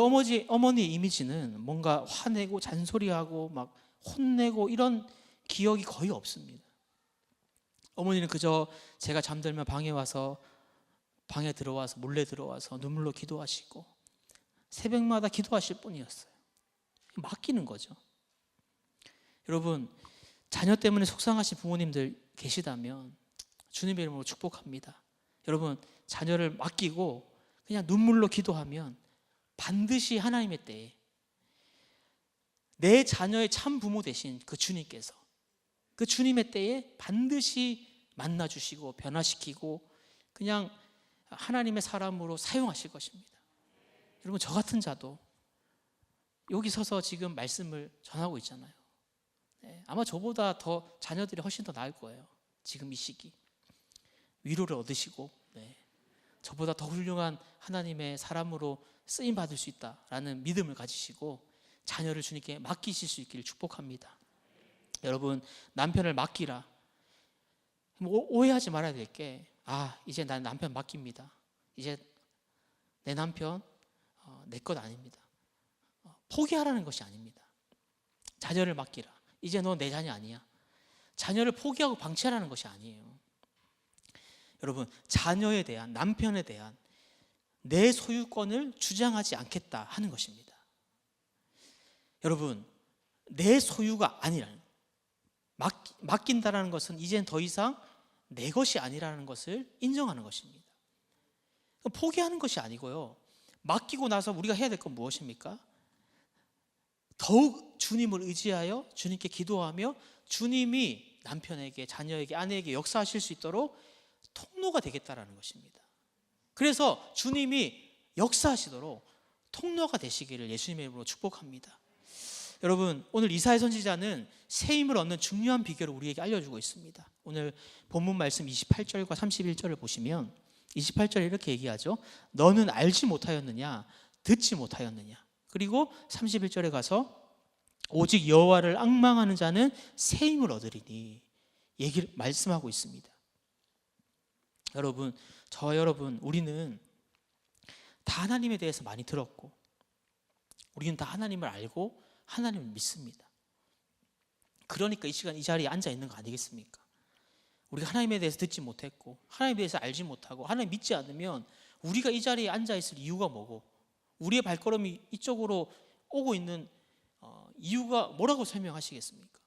어머니 이미지는 뭔가 화내고 잔소리하고 막 혼내고 이런 기억이 거의 없습니다. 어머니는 그저 제가 잠들면 방에 들어와서 몰래 들어와서 눈물로 기도하시고 새벽마다 기도하실 뿐이었어요. 맡기는 거죠. 여러분 자녀 때문에 속상하신 부모님들 계시다면 주님의 이름으로 축복합니다. 여러분 자녀를 맡기고 그냥 눈물로 기도하면 반드시 하나님의 때에 내 자녀의 참 부모 되신 그 주님께서 그 주님의 때에 반드시 만나주시고 변화시키고 그냥 하나님의 사람으로 사용하실 것입니다. 여러분, 저 같은 자도 여기 서서 지금 말씀을 전하고 있잖아요. 아마 저보다 더 자녀들이 훨씬 더 나을 거예요. 지금 이 시기 위로를 얻으시고 저보다 더 훌륭한 하나님의 사람으로 쓰임 받을 수 있다라는 믿음을 가지시고 자녀를 주님께 맡기실 수 있기를 축복합니다. 여러분, 남편을 맡기라. 오해하지 말아야 될 게, 이제 난 남편 맡깁니다. 이제 내 남편 내 것 아닙니다. 포기하라는 것이 아닙니다. 자녀를 맡기라. 이제 너 내 자녀 아니야. 자녀를 포기하고 방치하라는 것이 아니에요. 여러분, 자녀에 대한, 남편에 대한 내 소유권을 주장하지 않겠다 하는 것입니다. 여러분, 내 소유가 아니라는, 맡긴다라는 것은 이젠 더 이상 내 것이 아니라는 것을 인정하는 것입니다. 포기하는 것이 아니고요, 맡기고 나서 우리가 해야 될 건 무엇입니까? 더욱 주님을 의지하여 주님께 기도하며 주님이 남편에게, 자녀에게, 아내에게 역사하실 수 있도록 통로가 되겠다라는 것입니다. 그래서 주님이 역사하시도록 통로가 되시기를 예수님의 이름으로 축복합니다. 여러분, 오늘 이사야 선지자는 새 힘을 얻는 중요한 비결을 우리에게 알려주고 있습니다. 오늘 본문 말씀 28절과 31절을 보시면 28절에 이렇게 얘기하죠. 너는 알지 못하였느냐, 듣지 못하였느냐. 그리고 31절에 가서 오직 여호와를 앙망하는 자는 새 힘을 얻으리니 얘기를 말씀하고 있습니다. 여러분, 여러분, 우리는 다 하나님에 대해서 많이 들었고 우리는 다 하나님을 알고 하나님을 믿습니다. 그러니까 이 시간 이 자리에 앉아 있는 거 아니겠습니까? 우리가 하나님에 대해서 듣지 못했고 하나님에 대해서 알지 못하고 하나님 믿지 않으면 우리가 이 자리에 앉아 있을 이유가 뭐고 우리의 발걸음이 이쪽으로 오고 있는 이유가 뭐라고 설명하시겠습니까?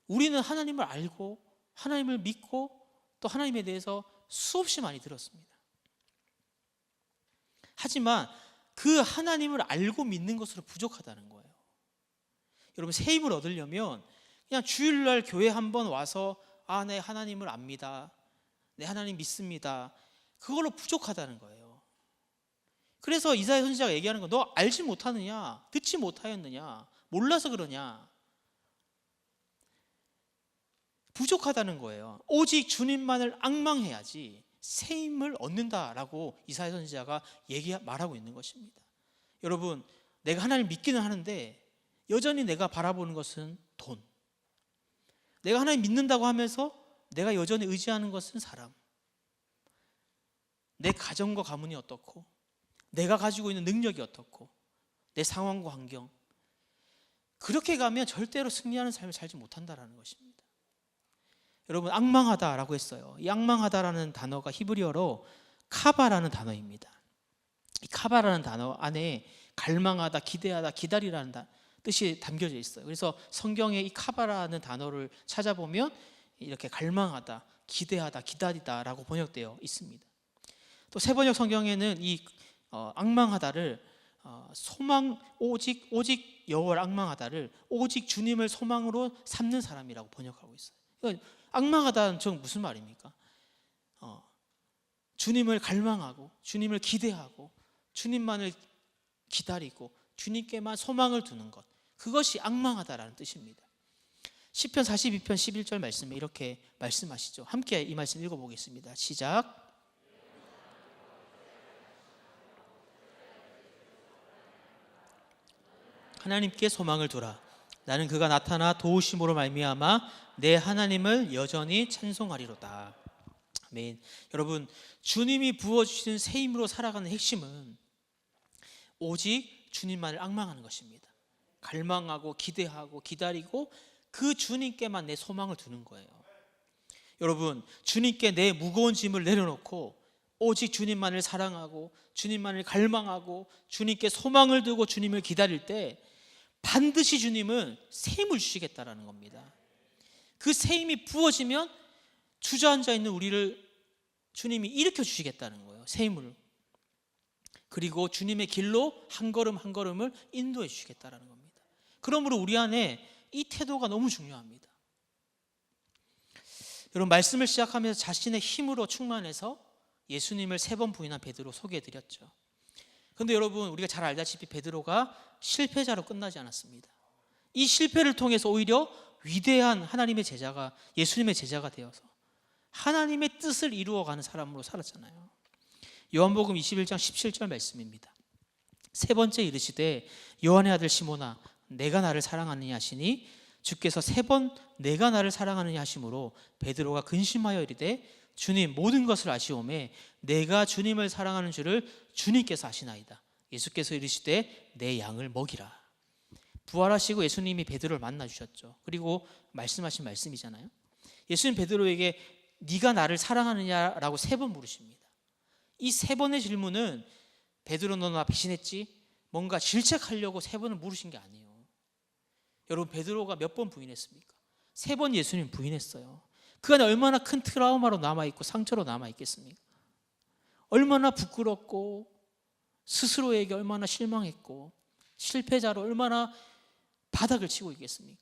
우리는 하나님을 알고 하나님을 믿고 또 하나님에 대해서 수없이 많이 들었습니다. 하지만 그 하나님을 알고 믿는 것으로 부족하다는 거예요. 여러분, 새 힘을 얻으려면 그냥 주일날 교회 한번 와서 내 하나님을 압니다, 내 하나님 믿습니다, 그걸로 부족하다는 거예요. 그래서 이사야 선지자가 얘기하는 거, 너 알지 못하느냐, 듣지 못하였느냐, 몰라서 그러냐, 부족하다는 거예요. 오직 주님만을 앙망해야지 새 힘을 얻는다라고 이사야 선지자가 말하고 있는 것입니다. 여러분, 내가 하나님 믿기는 하는데 여전히 내가 바라보는 것은 돈, 내가 하나님 믿는다고 하면서 내가 여전히 의지하는 것은 사람, 내 가정과 가문이 어떻고 내가 가지고 있는 능력이 어떻고 내 상황과 환경, 그렇게 가면 절대로 승리하는 삶을 살지 못한다는 것입니다. 여러분, 앙망하다라고 했어요. 이 앙망하다라는 단어가 히브리어로 카바라는 단어입니다. 이 카바라는 단어 안에 갈망하다, 기대하다, 기다리라는 뜻이 담겨져 있어요. 그래서 성경에 이 카바라는 단어를 찾아보면 이렇게 갈망하다, 기대하다, 기다리다라고 번역되어 있습니다. 또 세번역 성경에는 이 앙망하다를 소망, 오직 여호와를 앙망하다를 오직 주님을 소망으로 삼는 사람이라고 번역하고 있어요. 그러니까 앙망하다는 즉 무슨 말입니까? 주님을 갈망하고 주님을 기대하고 주님만을 기다리고 주님께만 소망을 두는 것, 그것이 앙망하다라는 뜻입니다. 시편 42편 11절 말씀에 이렇게 말씀하시죠. 함께 이 말씀 읽어보겠습니다. 시작. 하나님께 소망을 두라. 나는 그가 나타나 도우심으로 말미암아 내 하나님을 여전히 찬송하리로다. 아멘. 여러분, 주님이 부어주신 새 힘으로 살아가는 핵심은 오직 주님만을 앙망하는 것입니다. 갈망하고 기대하고 기다리고 그 주님께만 내 소망을 두는 거예요. 여러분, 주님께 내 무거운 짐을 내려놓고 오직 주님만을 사랑하고 주님만을 갈망하고 주님께 소망을 두고 주님을 기다릴 때 반드시 주님은 새 힘을 주시겠다라는 겁니다. 그 새 힘이 부어지면 주저앉아 있는 우리를 주님이 일으켜 주시겠다는 거예요. 새 힘을. 그리고 주님의 길로 한 걸음 한 걸음을 인도해 주시겠다라는 겁니다. 그러므로 우리 안에 이 태도가 너무 중요합니다. 여러분, 말씀을 시작하면서 자신의 힘으로 충만해서 예수님을 3번 부인한 베드로 소개해드렸죠. 그런데 여러분, 우리가 잘 알다시피 베드로가 실패자로 끝나지 않았습니다. 이 실패를 통해서 오히려 위대한 하나님의 제자가, 예수님의 제자가 되어서 하나님의 뜻을 이루어가는 사람으로 살았잖아요. 요한복음 21장 17절 말씀입니다. 3번째 이르시되 요한의 아들 시몬아 내가 나를 사랑하느냐 하시니 주께서 3번 내가 나를 사랑하느냐 하심으로 베드로가 근심하여 이르되 주님, 모든 것을 아시오매 내가 주님을 사랑하는 줄을 주님께서 아시나이다. 예수께서 이르시되 내 양을 먹이라. 부활하시고 예수님이 베드로를 만나 주셨죠. 그리고 말씀하신 말씀이잖아요. 예수님 베드로에게 네가 나를 사랑하느냐라고 3번 물으십니다. 이 3번의 질문은 베드로, 너 나 배신했지? 뭔가 질책하려고 3번을 물으신 게 아니에요. 여러분, 베드로가 몇 번 부인했습니까? 3번 예수님 부인했어요. 그 안에 얼마나 큰 트라우마로 남아있고 상처로 남아있겠습니까? 얼마나 부끄럽고 스스로에게 얼마나 실망했고 실패자로 얼마나 바닥을 치고 있겠습니까?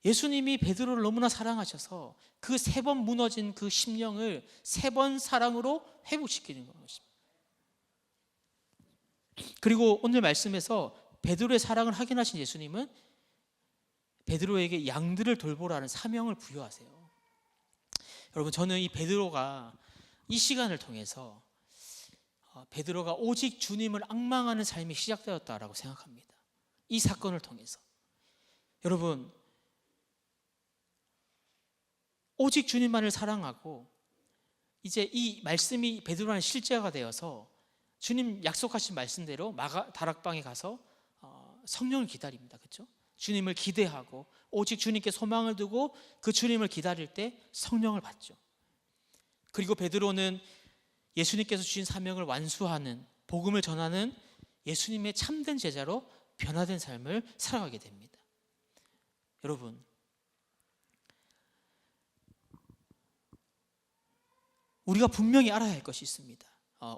예수님이 베드로를 너무나 사랑하셔서 그 3번 무너진 그 심령을 3번 사랑으로 회복시키는 것입니다. 그리고 오늘 말씀에서 베드로의 사랑을 확인하신 예수님은 베드로에게 양들을 돌보라는 사명을 부여하세요. 여러분, 저는 이 베드로가 이 시간을 통해서 베드로가 오직 주님을 앙망하는 삶이 시작되었다라고 생각합니다. 이 사건을 통해서 여러분, 오직 주님만을 사랑하고 이제 이 말씀이 베드로는 실제가 되어서 주님 약속하신 말씀대로 다락방에 가서 성령을 기다립니다. 그렇죠? 주님을 기대하고 오직 주님께 소망을 두고 그 주님을 기다릴 때 성령을 받죠. 그리고 베드로는 예수님께서 주신 사명을 완수하는, 복음을 전하는 예수님의 참된 제자로 변화된 삶을 살아가게 됩니다. 여러분, 우리가 분명히 알아야 할 것이 있습니다.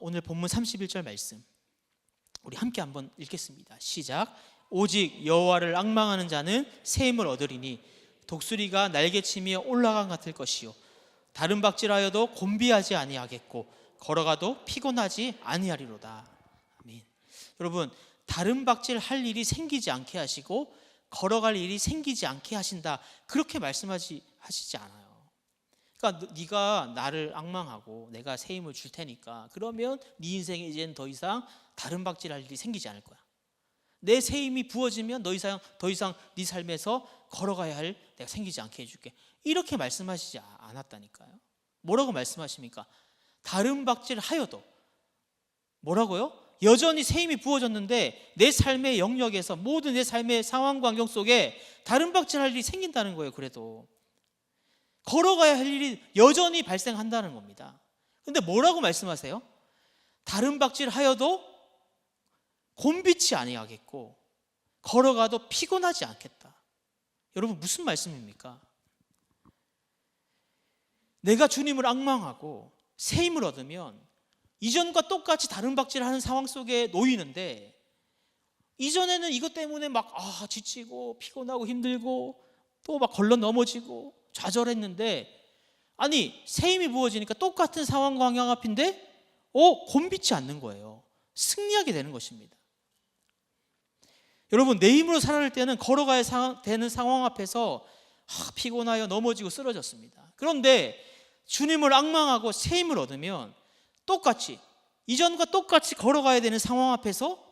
오늘 본문 31절 말씀 우리 함께 한번 읽겠습니다. 시작. 오직 여호와를 앙망하는 자는 새 힘을 얻으리니 독수리가 날개치며 올라간 같을 것이요 다른 박질하여도 곤비하지 아니하겠고 걸어가도 피곤하지 아니하리로다. 아멘. 여러분, 다른 박질할 일이 생기지 않게 하시고 걸어갈 일이 생기지 않게 하신다, 그렇게 하시지 않아요. 그러니까 네가 나를 앙망하고 내가 새 힘을 줄 테니까 그러면 네 인생에 이제는 더 이상 다른 박질할 일이 생기지 않을 거야. 내 새 힘이 부어지면 더 이상 네 삶에서 걸어가야 할 내가 생기지 않게 해줄게, 이렇게 말씀하시지 않았다니까요. 뭐라고 말씀하십니까? 다른 박질하여도 뭐라고요? 여전히 새 힘이 부어졌는데 내 삶의 영역에서 모든 내 삶의 상황 환경 속에 다른 박질할 일이 생긴다는 거예요. 그래도 걸어가야 할 일이 여전히 발생한다는 겁니다. 근데 뭐라고 말씀하세요? 다른 박질하여도 곤비치 아니하겠고 걸어가도 피곤하지 않겠다. 여러분, 무슨 말씀입니까? 내가 주님을 앙망하고 새 힘을 얻으면 이전과 똑같이 다른 박질하는 상황 속에 놓이는데, 이전에는 이것 때문에 막 지치고 피곤하고 힘들고 또 막 걸러 넘어지고 좌절했는데, 아니 새 힘이 부어지니까 똑같은 상황 광양 앞인데 곤비치 않는 거예요. 승리하게 되는 것입니다. 여러분, 내 힘으로 살아갈 때는 걸어가야 되는 상황 앞에서 피곤하여 넘어지고 쓰러졌습니다. 그런데 주님을 앙망하고 새 힘을 얻으면 똑같이, 이전과 똑같이 걸어가야 되는 상황 앞에서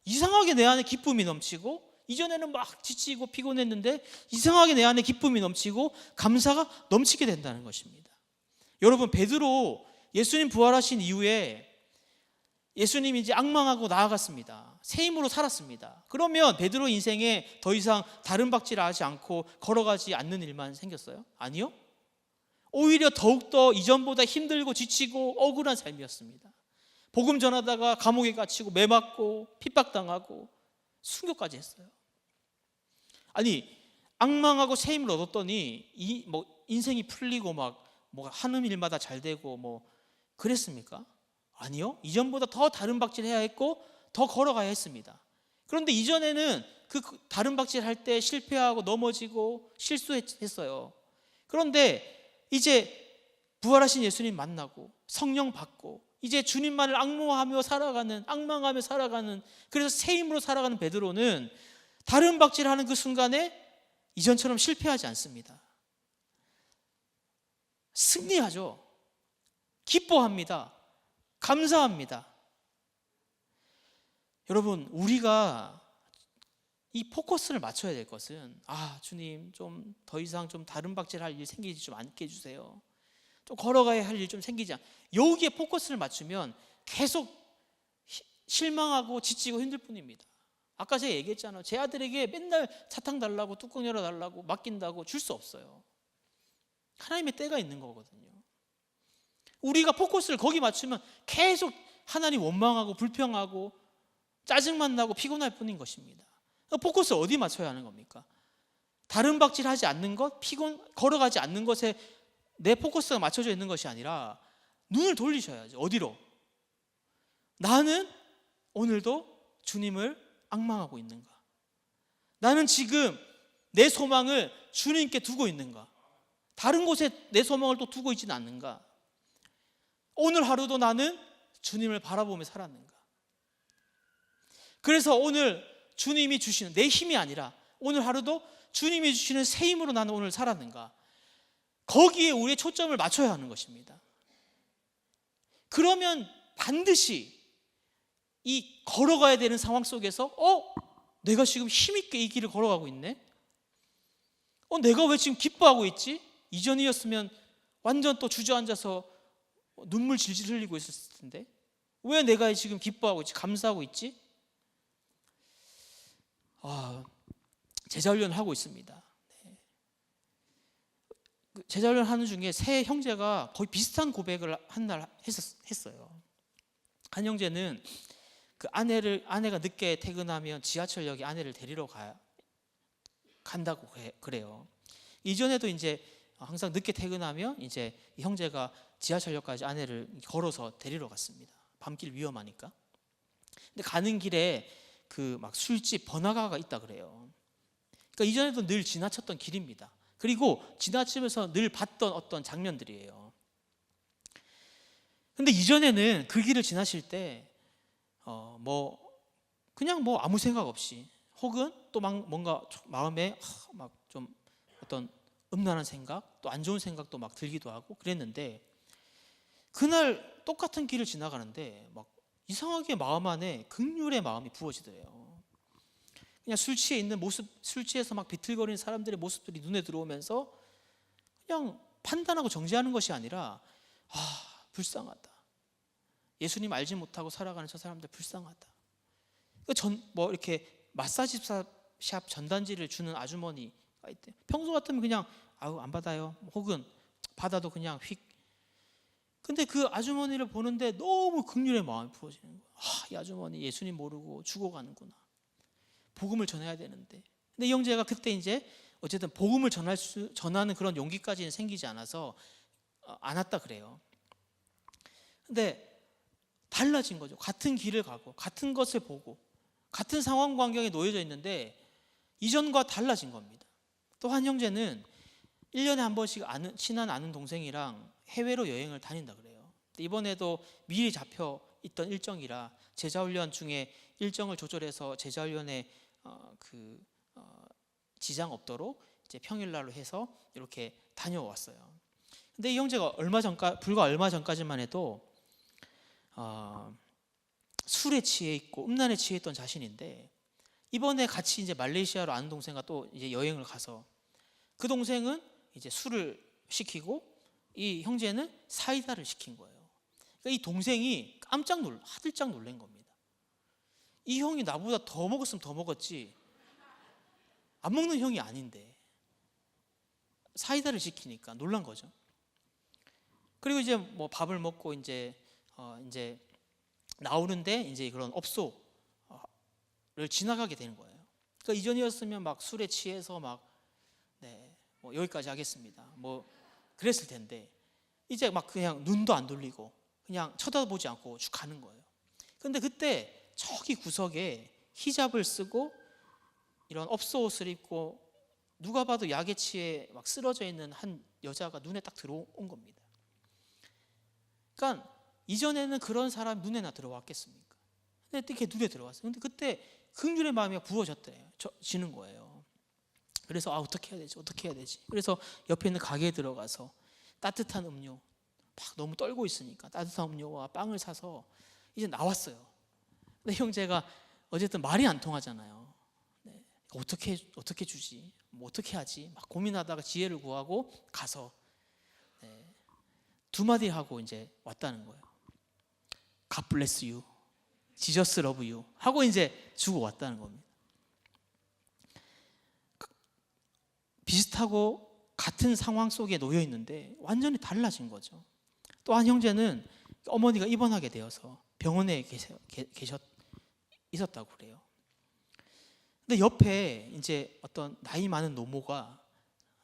이상하게 내 안에 기쁨이 넘치고, 이전에는 막 지치고 피곤했는데 이상하게 내 안에 기쁨이 넘치고 감사가 넘치게 된다는 것입니다. 여러분, 베드로 예수님 부활하신 이후에 예수님이 이제 앙망하고 나아갔습니다. 새 힘으로 살았습니다. 그러면 베드로 인생에 더 이상 다른 박질을 하지 않고 걸어가지 않는 일만 생겼어요? 아니요. 오히려 더욱더 이전보다 힘들고 지치고 억울한 삶이었습니다. 복음 전하다가 감옥에 갇히고 매맞고 핍박당하고 순교까지 했어요. 아니, 앙망하고 새 힘을 얻었더니 인생이 풀리고 막 하는 일마다 잘 되고 그랬습니까? 아니요. 이전보다 더 다른 박질 해야 했고 더 걸어가야 했습니다. 그런데 이전에는 그 다른 박질 할 때 실패하고 넘어지고 실수했어요. 그런데 이제 부활하신 예수님 만나고 성령 받고 이제 주님만을 악망하며 살아가는, 그래서 새 힘으로 살아가는 베드로는 다른 박질하는 그 순간에 이전처럼 실패하지 않습니다. 승리하죠. 기뻐합니다. 감사합니다. 여러분, 우리가 이 포커스를 맞춰야 될 것은, 주님 좀 더 이상 좀 다른 박질할 일 생기지 좀 않게 해주세요. 좀 걸어가야 할 일 좀 생기지 여기에 포커스를 맞추면 계속 실망하고 지치고 힘들 뿐입니다. 아까 제가 얘기했잖아요. 제 아들에게 맨날 사탕 달라고, 뚜껑 열어달라고, 맡긴다고 줄 수 없어요. 하나님의 때가 있는 거거든요. 우리가 포커스를 거기 맞추면 계속 하나님 원망하고 불평하고 짜증만 나고 피곤할 뿐인 것입니다. 포커스를 어디 맞춰야 하는 겁니까? 다른 박질하지 않는 것, 걸어가지 않는 것에 내 포커스가 맞춰져 있는 것이 아니라 눈을 돌리셔야죠. 어디로? 나는 오늘도 주님을 앙망하고 있는가? 나는 지금 내 소망을 주님께 두고 있는가? 다른 곳에 내 소망을 또 두고 있지는 않는가? 오늘 하루도 나는 주님을 바라보며 살았는가? 그래서 오늘 주님이 주시는 내 힘이 아니라 오늘 하루도 주님이 주시는 새 힘으로 나는 오늘 살았는가? 거기에 우리의 초점을 맞춰야 하는 것입니다. 그러면 반드시 이 걸어가야 되는 상황 속에서 내가 지금 힘있게 이 길을 걸어가고 있네? 내가 왜 지금 기뻐하고 있지? 이전이었으면 완전 또 주저앉아서 눈물 질질 흘리고 있었을 텐데 왜 내가 지금 기뻐하고 있지? 감사하고 있지? 제자훈련을 하고 있습니다. 제자훈련 하는 중에 세 형제가 거의 비슷한 고백을 한 날 했어요. 한 형제는 그 아내가 늦게 퇴근하면 지하철역에 아내를 데리러 간다고 그래요. 이전에도 이제 항상 늦게 퇴근하면 이제 이 형제가 지하철역까지 아내를 걸어서 데리러 갔습니다. 밤길 위험하니까. 근데 가는 길에 그 막 술집 번화가가 있다 그래요. 그러니까 이전에도 늘 지나쳤던 길입니다. 그리고 지나치면서 늘 봤던 어떤 장면들이에요. 근데 이전에는 그 길을 지나실 때 그냥 아무 생각 없이 혹은 또 막 뭔가 마음에 막 좀 어떤 음란한 생각 또 안 좋은 생각도 막 들기도 하고 그랬는데 그날 똑같은 길을 지나가는데 막 이상하게 마음 안에 긍휼의 마음이 부어지더래요. 그냥 술 취해 있는 모습, 술 취해서 막 비틀거리는 사람들의 모습들이 눈에 들어오면서 그냥 판단하고 정죄하는 것이 아니라 불쌍하다. 예수님 알지 못하고 살아가는 저 사람들 불쌍하다. 이렇게 마사지 샵 전단지를 주는 아주머니가 있대. 평소 같으면 그냥 안 받아요. 혹은 받아도 그냥 휙. 근데 그 아주머니를 보는데 너무 긍휼의 마음이 부어지는 거야. 이 아주머니 예수님 모르고 죽어가는구나. 복음을 전해야 되는데. 근데 이 형제가 그때 이제 어쨌든 복음을 전하는 그런 용기까지는 생기지 않아서 안 왔다 그래요. 근데 달라진 거죠. 같은 길을 가고 같은 것을 보고 같은 상황 환경에 놓여져 있는데 이전과 달라진 겁니다. 또 한 형제는 1년에 한 번씩 친한 아는 동생이랑 해외로 여행을 다닌다 그래요. 이번에도 미리 잡혀 있던 일정이라 제자훈련 중에 일정을 조절해서 제자훈련에 지장 없도록 이제 평일날로 해서 이렇게 다녀왔어요. 근데 이 형제가 불과 얼마 전까지만 해도 술에 취해 있고 음란에 취해 있던 자신인데 이번에 같이 이제 말레이시아로 아는 동생과 또 이제 여행을 가서 그 동생은 이제 술을 시키고 이 형제는 사이다를 시킨 거예요. 그러니까 이 동생이 하들짝 놀란 겁니다. 이 형이 나보다 더 먹었으면 더 먹었지 안 먹는 형이 아닌데 사이다를 시키니까 놀란 거죠. 그리고 이제 밥을 먹고 이제 나오는데 이제 그런 업소를 지나가게 되는 거예요. 그러니까 이전이었으면 막 술에 취해서 여기까지 하겠습니다. 그랬을 텐데 이제 막 그냥 눈도 안 돌리고 그냥 쳐다보지 않고 쭉 가는 거예요. 그런데 그때 저기 구석에 히잡을 쓰고 이런 업소 옷을 입고 누가 봐도 약에 취해 막 쓰러져 있는 한 여자가 눈에 딱 들어온 겁니다. 그러니까 이전에는 그런 사람 눈에나 들어왔겠습니까? 근데 이렇게 눈에 들어왔어요. 근데 그때 긍휼의 마음이 부어지는 거예요. 그래서 어떻게 해야 되지? 그래서 옆에 있는 가게에 들어가서 따뜻한 음료, 막 너무 떨고 있으니까 따뜻한 음료와 빵을 사서 이제 나왔어요. 근데 형제가 어쨌든 말이 안 통하잖아요. 네. 어떻게 주지? 뭐 어떻게 하지? 막 고민하다가 지혜를 구하고 가서 두 마디 하고 이제 왔다는 거예요. God bless you, Jesus love you 하고 이제 주고 왔다는 겁니다. 비슷하고 같은 상황 속에 놓여 있는데 완전히 달라진 거죠. 또 한 형제는 어머니가 입원하게 되어서 병원에 있었다고 그래요. 근데 옆에 이제 어떤 나이 많은 노모가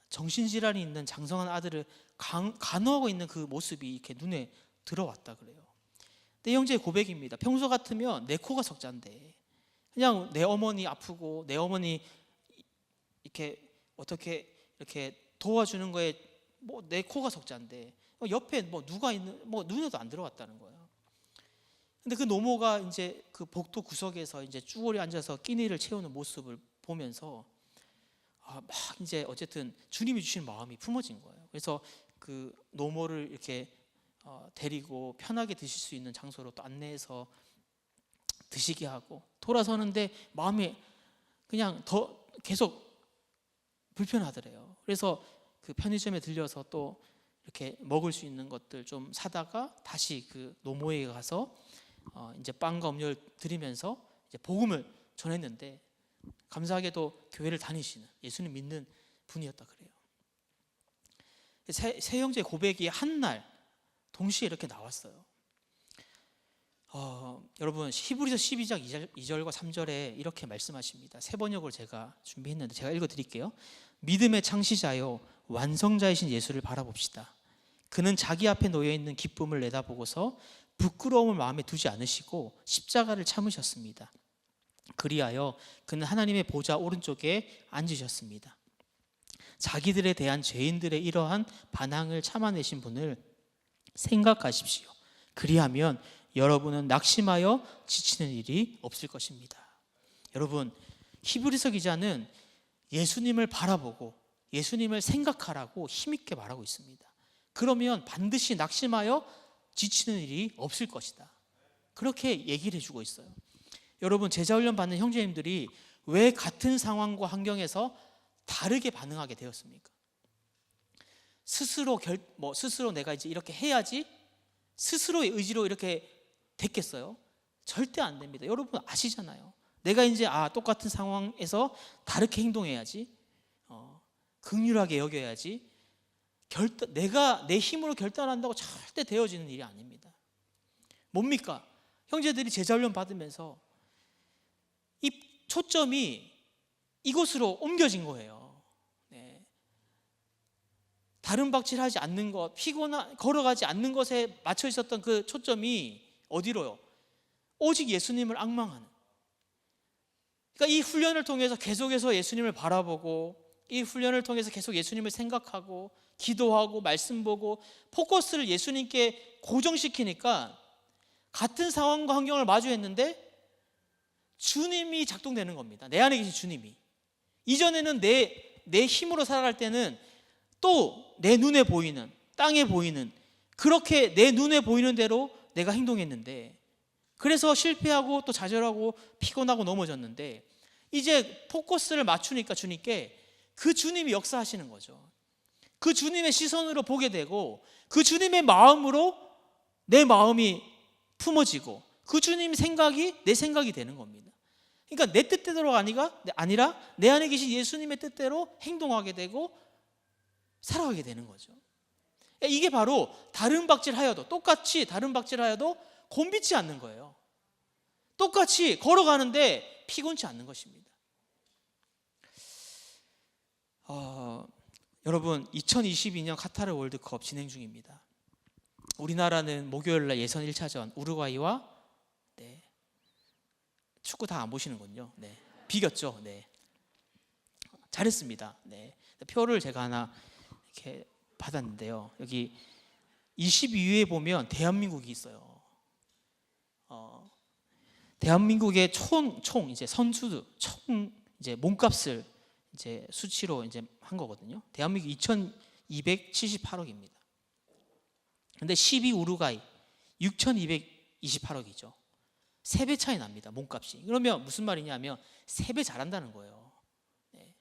정신질환이 있는 장성한 아들을 간호하고 있는 그 모습이 이렇게 눈에 들어왔다 그래요. 내 형제의 고백입니다. 평소 같으면 내 코가 석잔데 그냥 내 어머니 아프고 내 어머니 이렇게 어떻게 이렇게 도와주는 거에 뭐 내 코가 석잔데 옆에 뭐 누가 있는 뭐 눈에도 안 들어왔다는 거예요. 근데 그 노모가 이제 그 복도 구석에서 이제 쭈그려 앉아서 끼니를 채우는 모습을 보면서 막 이제 어쨌든 주님이 주신 마음이 품어진 거예요. 그래서 그 노모를 이렇게 데리고 편하게 드실 수 있는 장소로 또 안내해서 드시게 하고 돌아서는데 마음이 그냥 더 계속 불편하더래요. 그래서 그 편의점에 들려서 또 이렇게 먹을 수 있는 것들 좀 사다가 다시 그 노모에 가서 이제 빵과 음료를 드리면서 이제 복음을 전했는데 감사하게도 교회를 다니시는 예수님 믿는 분이었다 그래요. 세 형제의 고백이 한 날 동시에 이렇게 나왔어요. 여러분 히브리서 12장 2절과 3절에 이렇게 말씀하십니다. 세 번역을 제가 준비했는데 제가 읽어드릴게요. 믿음의 창시자요 완성자이신 예수를 바라봅시다. 그는 자기 앞에 놓여있는 기쁨을 내다보고서 부끄러움을 마음에 두지 않으시고 십자가를 참으셨습니다. 그리하여 그는 하나님의 보좌 오른쪽에 앉으셨습니다. 자기들에 대한 죄인들의 이러한 반항을 참아내신 분을 생각하십시오. 그리하면 여러분은 낙심하여 지치는 일이 없을 것입니다. 여러분, 히브리서 기자는 예수님을 바라보고 예수님을 생각하라고 힘있게 말하고 있습니다. 그러면 반드시 낙심하여 지치는 일이 없을 것이다. 그렇게 얘기를 해주고 있어요. 여러분, 제자훈련 받는 형제님들이 왜 같은 상황과 환경에서 다르게 반응하게 되었습니까? 스스로 내가 이제 이렇게 해야지 스스로의 의지로 이렇게 됐겠어요? 절대 안 됩니다. 여러분 아시잖아요. 내가 이제 똑같은 상황에서 다르게 행동해야지, 긍휼하게 여겨야지, 내가 내 힘으로 결단한다고 절대 되어지는 일이 아닙니다. 뭡니까? 형제들이 제자훈련 받으면서 이 초점이 이곳으로 옮겨진 거예요. 네. 다른 박질하지 않는 것, 걸어가지 않는 것에 맞춰 있었던 그 초점이 어디로요? 오직 예수님을 앙망하는. 그러니까 이 훈련을 통해서 계속해서 예수님을 바라보고 이 훈련을 통해서 계속 예수님을 생각하고 기도하고 말씀 보고 포커스를 예수님께 고정시키니까 같은 상황과 환경을 마주했는데 주님이 작동되는 겁니다. 내 안에 계신 주님이. 이전에는 내 힘으로 살아갈 때는 또 내 눈에 보이는, 땅에 보이는, 그렇게 내 눈에 보이는 대로 내가 행동했는데 그래서 실패하고 또 좌절하고 피곤하고 넘어졌는데 이제 포커스를 맞추니까 주님께 그 주님이 역사하시는 거죠. 그 주님의 시선으로 보게 되고 그 주님의 마음으로 내 마음이 품어지고 그 주님 생각이 내 생각이 되는 겁니다. 그러니까 내 뜻대로가 아니라 내 안에 계신 예수님의 뜻대로 행동하게 되고 살아가게 되는 거죠. 이게 바로 똑같이 다른 박질하여도 곤비치 않는 거예요. 똑같이 걸어가는데 피곤치 않는 것입니다. 여러분 2022년 카타르 월드컵 진행 중입니다. 우리나라는 목요일날 예선 1차전 우루과이와 축구 다 안 보시는군요. 비겼죠. 잘했습니다. 네. 표를 제가 하나 이렇게 받았는데요. 여기 22위에 보면 대한민국이 있어요. 대한민국의 총 이제 선수들 총 이제 몸값을 이제 수치로 이제 한 거거든요. 대한민국 2,278억입니다. 근데 10위 우루과이 6,228억이죠. 3배 차이 납니다. 몸값이. 그러면 무슨 말이냐면 3배 잘한다는 거예요. 네.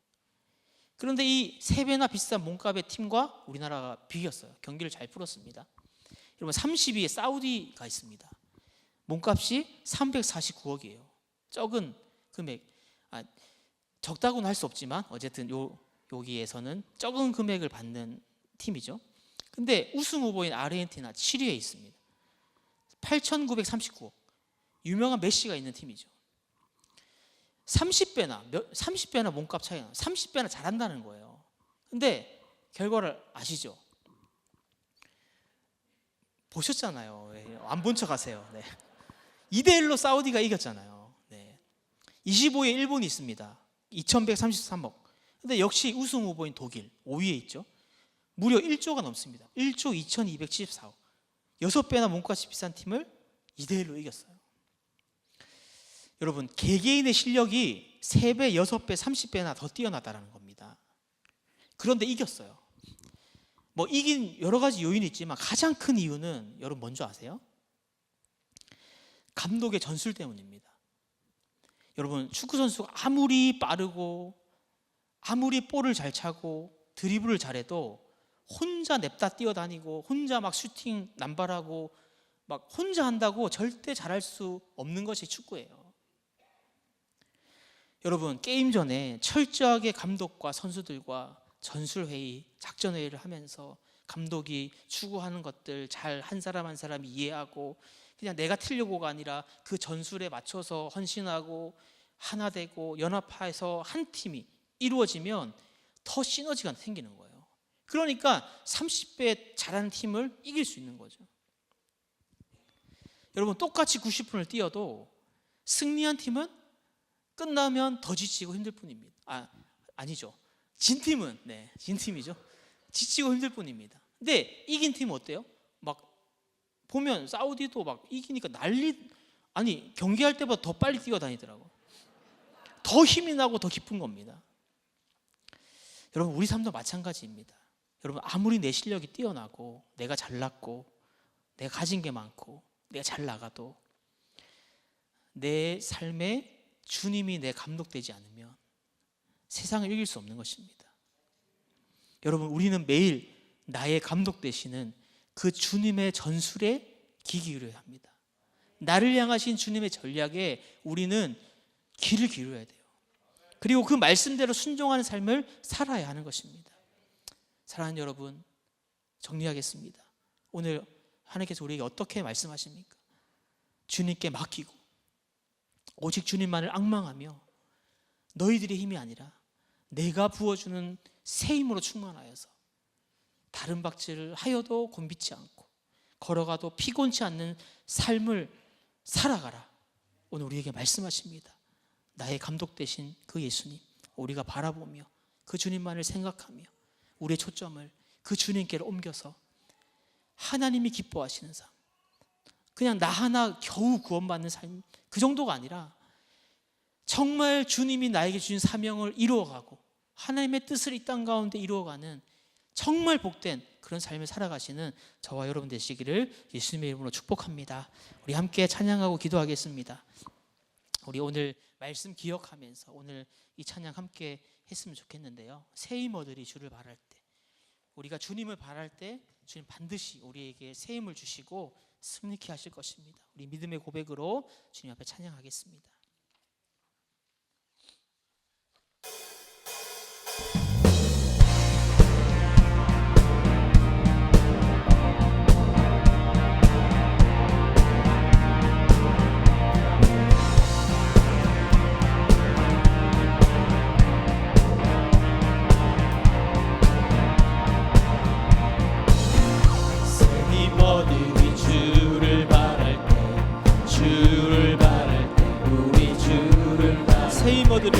그런데 이 3배나 비싼 몸값의 팀과 우리나라가 비겼어요. 경기를 잘 풀었습니다. 여러분 30위에 사우디가 있습니다. 몸값이 349억이에요. 적은 금액, 적다고는 할 수 없지만 어쨌든 여기에서는 적은 금액을 받는 팀이죠. 근데 우승 후보인 아르헨티나 7위에 있습니다. 8,939억. 유명한 메시가 있는 팀이죠. 30배나 몸값 차이가 30배나 잘한다는 거예요. 근데 결과를 아시죠? 보셨잖아요. 안 본 척 하세요. 네. 2대1로 사우디가 이겼잖아요. 네. 25위에 일본이 있습니다. 2,133억. 근데 역시 우승 후보인 독일 5위에 있죠. 무려 1조가 넘습니다. 1조 2,274억. 6배나 몸값이 비싼 팀을 2대1로 이겼어요. 여러분, 개개인의 실력이 3배, 6배, 30배나 더 뛰어나다는 겁니다. 그런데 이겼어요. 뭐 이긴 여러 가지 요인이 있지만 가장 큰 이유는 여러분 뭔지 아세요? 감독의 전술 때문입니다. 여러분, 축구 선수가 아무리 빠르고 아무리 볼을 잘 차고 드리블을 잘해도 혼자 냅다 뛰어다니고 혼자 막 슈팅 남발하고 막 혼자 한다고 절대 잘할 수 없는 것이 축구예요. 여러분, 게임 전에 철저하게 감독과 선수들과 전술회의, 작전회의를 하면서 감독이 추구하는 것들 잘 한 사람 한 사람이 이해하고 그냥 내가 틀려고가 아니라 그 전술에 맞춰서 헌신하고 하나 되고 연합해서 한 팀이 이루어지면 더 시너지가 생기는 거예요. 그러니까 30배 잘하는 팀을 이길 수 있는 거죠. 여러분, 똑같이 90분을 뛰어도 승리한 팀은 끝나면 더 지치고 힘들 뿐입니다. 아니죠. 진 팀은 진 팀이죠. 지치고 힘들 뿐입니다. 근데 이긴 팀은 어때요? 막 보면 사우디도 막 이기니까 경기할 때보다 더 빨리 뛰어다니더라고. 더 힘이 나고 더 기쁜 겁니다. 여러분, 우리 삶도 마찬가지입니다. 여러분, 아무리 내 실력이 뛰어나고 내가 잘났고 내가 가진 게 많고 내가 잘 나가도 내 삶에 주님이 내 감독되지 않으면 세상을 이길 수 없는 것입니다. 여러분, 우리는 매일 나의 감독 되시는 그 주님의 전술에 귀 기울여야 합니다. 나를 향하신 주님의 전략에 우리는 귀를 기울여야 돼요. 그리고 그 말씀대로 순종하는 삶을 살아야 하는 것입니다. 사랑하는 여러분, 정리하겠습니다. 오늘 하나님께서 우리에게 어떻게 말씀하십니까? 주님께 맡기고 오직 주님만을 앙망하며 너희들의 힘이 아니라 내가 부어주는 새 힘으로 충만하여서 다른 박질을 하여도 곤비치 않고 걸어가도 피곤치 않는 삶을 살아가라. 오늘 우리에게 말씀하십니다. 나의 감독 되신 그 예수님, 우리가 바라보며 그 주님만을 생각하며 우리의 초점을 그 주님께로 옮겨서 하나님이 기뻐하시는 삶, 그냥 나 하나 겨우 구원받는 삶, 그 정도가 아니라 정말 주님이 나에게 주신 사명을 이루어가고 하나님의 뜻을 이 땅 가운데 이루어가는 정말 복된 그런 삶을 살아가시는 저와 여러분 되시기를 예수님의 이름으로 축복합니다. 우리 함께 찬양하고 기도하겠습니다. 우리 오늘 말씀 기억하면서 오늘 이 찬양 함께 했으면 좋겠는데요. 새 힘 얻으리 주를 바랄 때, 우리가 주님을 바랄 때 주님 반드시 우리에게 새 힘을 주시고 승리케 하실 것입니다. 우리 믿음의 고백으로 주님 앞에 찬양하겠습니다. 새 힘 얻으리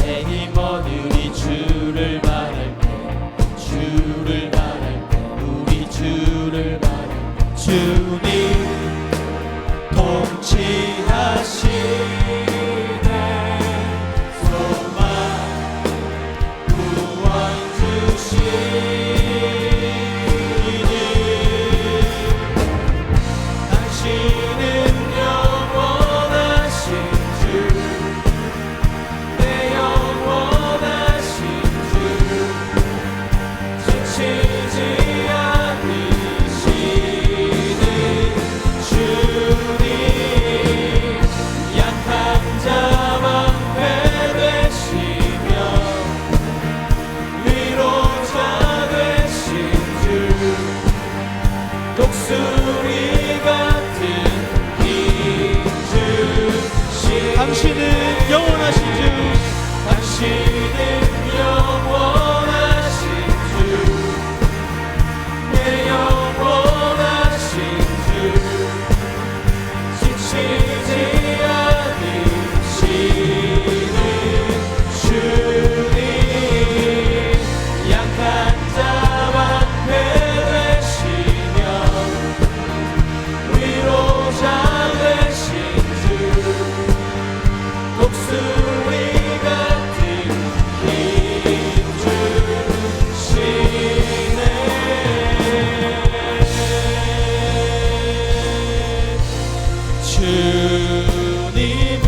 내 힘 얻으리 주를 말할 때 주를 말할 때 우리 주를 말할 때 주님 통치하시네 소망 구원 주시니 당신은 영원하신 주 내 영원하신 주 지치지 않으시는 주님 약한 자 방패 되시며 위로자 되신 주 독수리 같은 힘 주시 당신은 영원하신 주 당신은 영원하신 주 내 영원하신 주 지치지 않으시는 주님 약한 자 방패 되시며 위로자 되신 주 독수리 같은 힘 주시네 주님은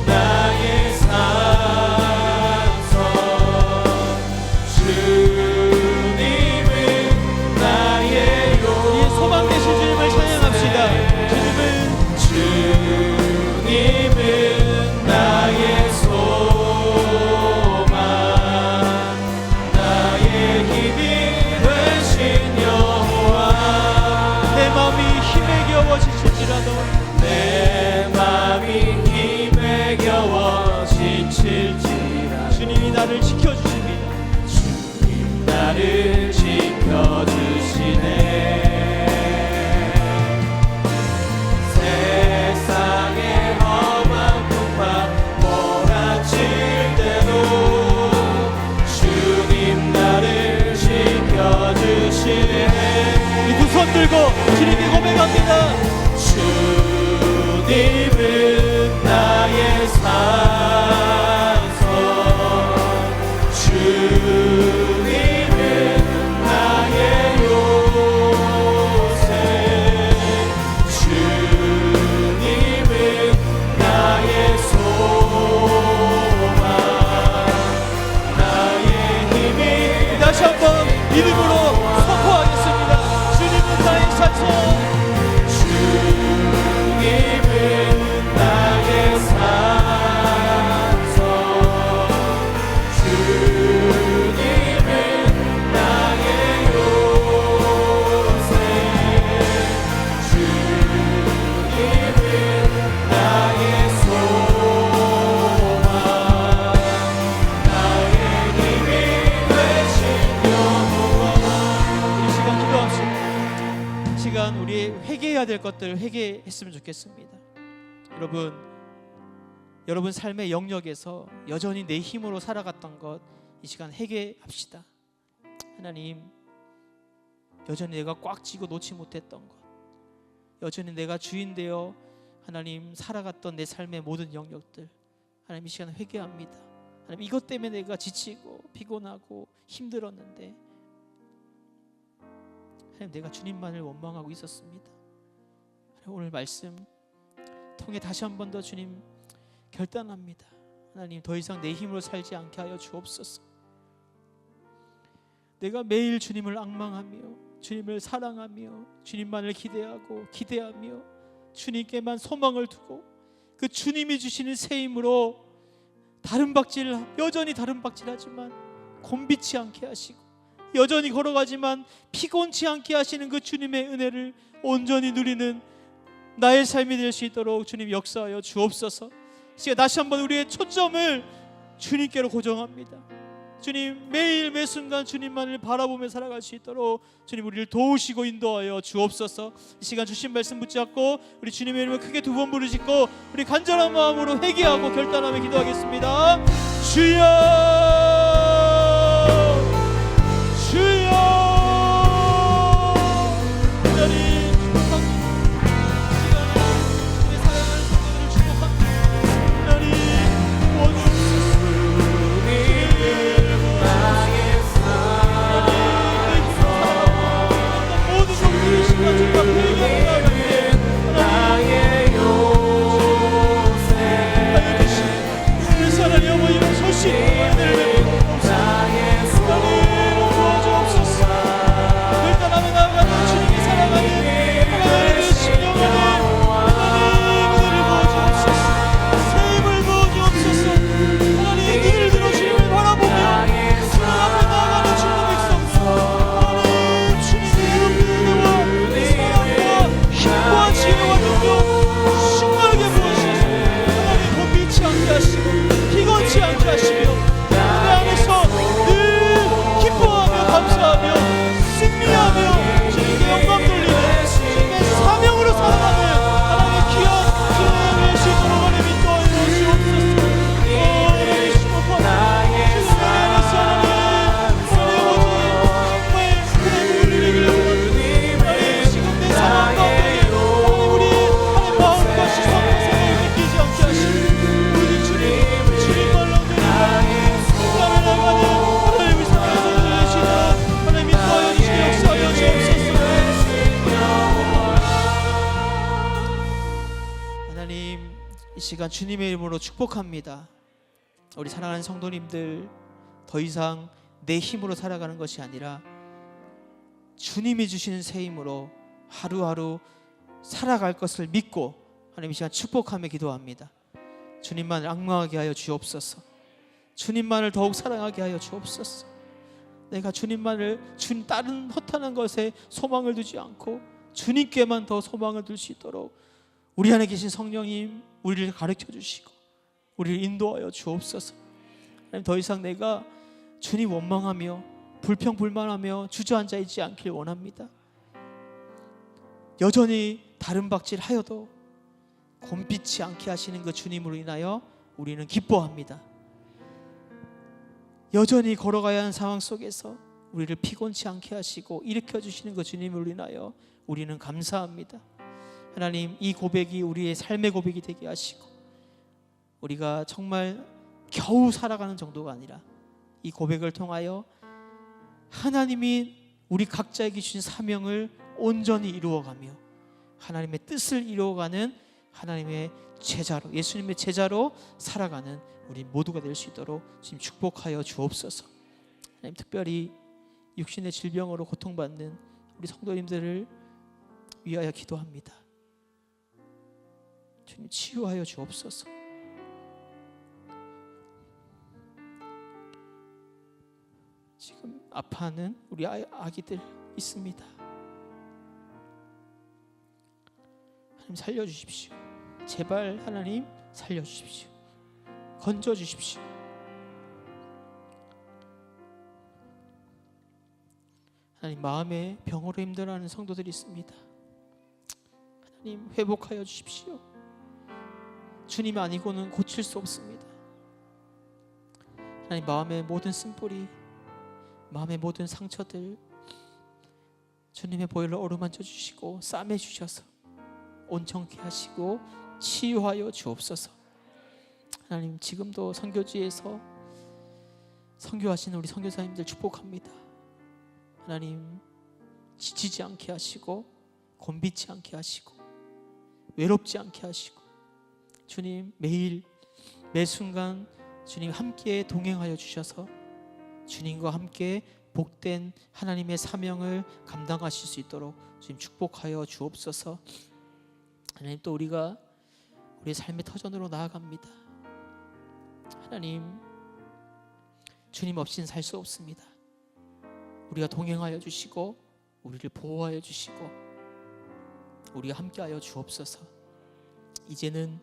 나의 산성 주님은 나의 요 이 소망 되신 주님을 찬양합시다. 주님은 나의 소망 나의 힘이 되신 여호와 내 마음이 힘에 겨워 지칠지라도 내 마음이 힘에 겨워 지칠지라도 주님이 나를 지켜주십니다. 주님 나를 지켜주시네 세상의 험한 풍파 몰아칠 때도 주님 나를 지켜주시네 이 두 손 들고 주님께 고백합니다. 주님은 나의 산성 주님은 나의 요새 주님은 나의 소망 나의 힘이 다시 한번 이름으로 선포하겠습니다. 주님은 나의 산성 주님은 나의 산성 주님은 나의 요새 주님은 나의 소망 나의 힘이 되신 여호와 이 시간 기도합시다. 이 시간 우리 회개해야 될 것들 회개했으면 좋겠습니다. 여러분 삶의 영역에서 여전히 내 힘으로 살아갔던 것 이 시간 회개합시다. 하나님 여전히 내가 꽉 쥐고 놓지 못했던 것 여전히 내가 주인 되어 하나님 살아갔던 내 삶의 모든 영역들 하나님 이 시간 회개합니다. 하나님 이것 때문에 내가 지치고 피곤하고 힘들었는데 하나님 내가 주님만을 원망하고 있었습니다. 하나님 오늘 말씀 통해 다시 한 번 더 주님 결단합니다. 하나님 더 이상 내 힘으로 살지 않게 하여 주옵소서. 내가 매일 주님을 앙망하며 주님을 사랑하며 주님만을 기대하며 주님께만 소망을 두고 그 주님이 주시는 새 힘으로 여전히 다른 박질하지만 곤비치 않게 하시고 여전히 걸어가지만 피곤치 않게 하시는 그 주님의 은혜를 온전히 누리는 나의 삶이 될 수 있도록 주님 역사하여 주옵소서. 지금 다시 한번 우리의 초점을 주님께로 고정합니다. 주님 매일 매 순간 주님만을 바라보며 살아갈 수 있도록 주님 우리를 도우시고 인도하여 주옵소서. 이 시간 주신 말씀 붙잡고 우리 주님의 이름을 크게 두 번 부르짖고 우리 간절한 마음으로 회개하고 결단하며 기도하겠습니다. 주여 주여 하나님 이 시간 주님의 이름으로 축복합니다. 우리 사랑하는 성도님들, 더 이상 내 힘으로 살아가는 것이 아니라 주님이 주시는 새 힘으로 하루하루 살아갈 것을 믿고 하나님 이 시간 축복하며 기도합니다. 주님만을 앙망하게 하여 주옵소서. 주님만을 더욱 사랑하게 하여 주옵소서. 내가 주님만을 다른 허탄한 것에 소망을 두지 않고 주님께만 더 소망을 둘 수 있도록 우리 안에 계신 성령님 우리를 가르쳐 주시고 우리를 인도하여 주옵소서. 하나님, 더 이상 내가 주님 원망하며 불평불만하며 주저앉아 있지 않길 원합니다. 여전히 다른 박질 하여도 곤빛지 않게 하시는 그 주님으로 인하여 우리는 기뻐합니다. 여전히 걸어가야 하는 상황 속에서 우리를 피곤치 않게 하시고 일으켜 주시는 그 주님으로 인하여 우리는 감사합니다. 하나님, 이 고백이 우리의 삶의 고백이 되게 하시고 우리가 정말 겨우 살아가는 정도가 아니라 이 고백을 통하여 하나님이 우리 각자에게 주신 사명을 온전히 이루어가며 하나님의 뜻을 이루어가는 하나님의 제자로, 예수님의 제자로 살아가는 우리 모두가 될 수 있도록 지금 축복하여 주옵소서. 하나님, 특별히 육신의 질병으로 고통받는 우리 성도님들을 위하여 기도합니다. 주님, 치유하여 주옵소서. 지금 아파하는 우리 아기들 있습니다. 하나님, 살려주십시오. 제발 하나님 살려주십시오. 건져주십시오. 하나님, 마음의 병으로 힘들어하는 성도들이 있습니다. 하나님, 회복하여 주십시오. 주님 아니고는 고칠 수 없습니다. 하나님, 마음의 모든 쓴뿌리, 마음의 모든 상처들 주님의 보혈로 어루만져 주시고 싸매 주셔서 온전케 하시고 치유하여 주옵소서. 하나님, 지금도 선교지에서 선교하시는 우리 선교사님들 축복합니다. 하나님, 지치지 않게 하시고 곤비지 않게 하시고 외롭지 않게 하시고 주님, 매일 매순간 주님 함께 동행하여 주셔서 주님과 함께 복된 하나님의 사명을 감당하실 수 있도록 주님 축복하여 주옵소서. 하나님, 또 우리가 우리의 삶의 터전으로 나아갑니다. 하나님, 주님 없이는 살 수 없습니다. 우리가 동행하여 주시고 우리를 보호하여 주시고 우리가 함께하여 주옵소서. 이제는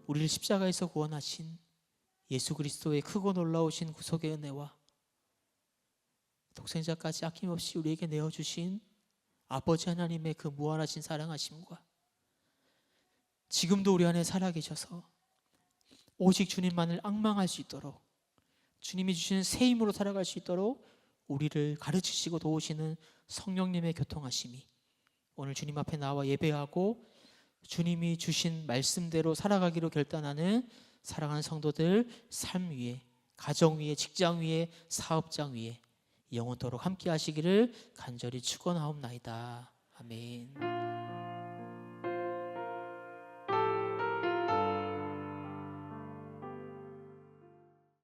우리를 십자가에서 구원하신 예수 그리스도의 크고 놀라우신 구속의 은혜와 독생자까지 아낌없이 우리에게 내어주신 아버지 하나님의 그 무한하신 사랑하심과 지금도 우리 안에 살아계셔서 오직 주님만을 앙망할 수 있도록 주님이 주시는 새 힘으로 살아갈 수 있도록 우리를 가르치시고 도우시는 성령님의 교통하심이 오늘 주님 앞에 나와 예배하고 주님이 주신 말씀대로 살아가기로 결단하는 사랑하는 성도들 삶 위에, 가정 위에, 직장 위에, 사업장 위에 영원토록 함께 하시기를 간절히 축원하옵나이다. 아멘.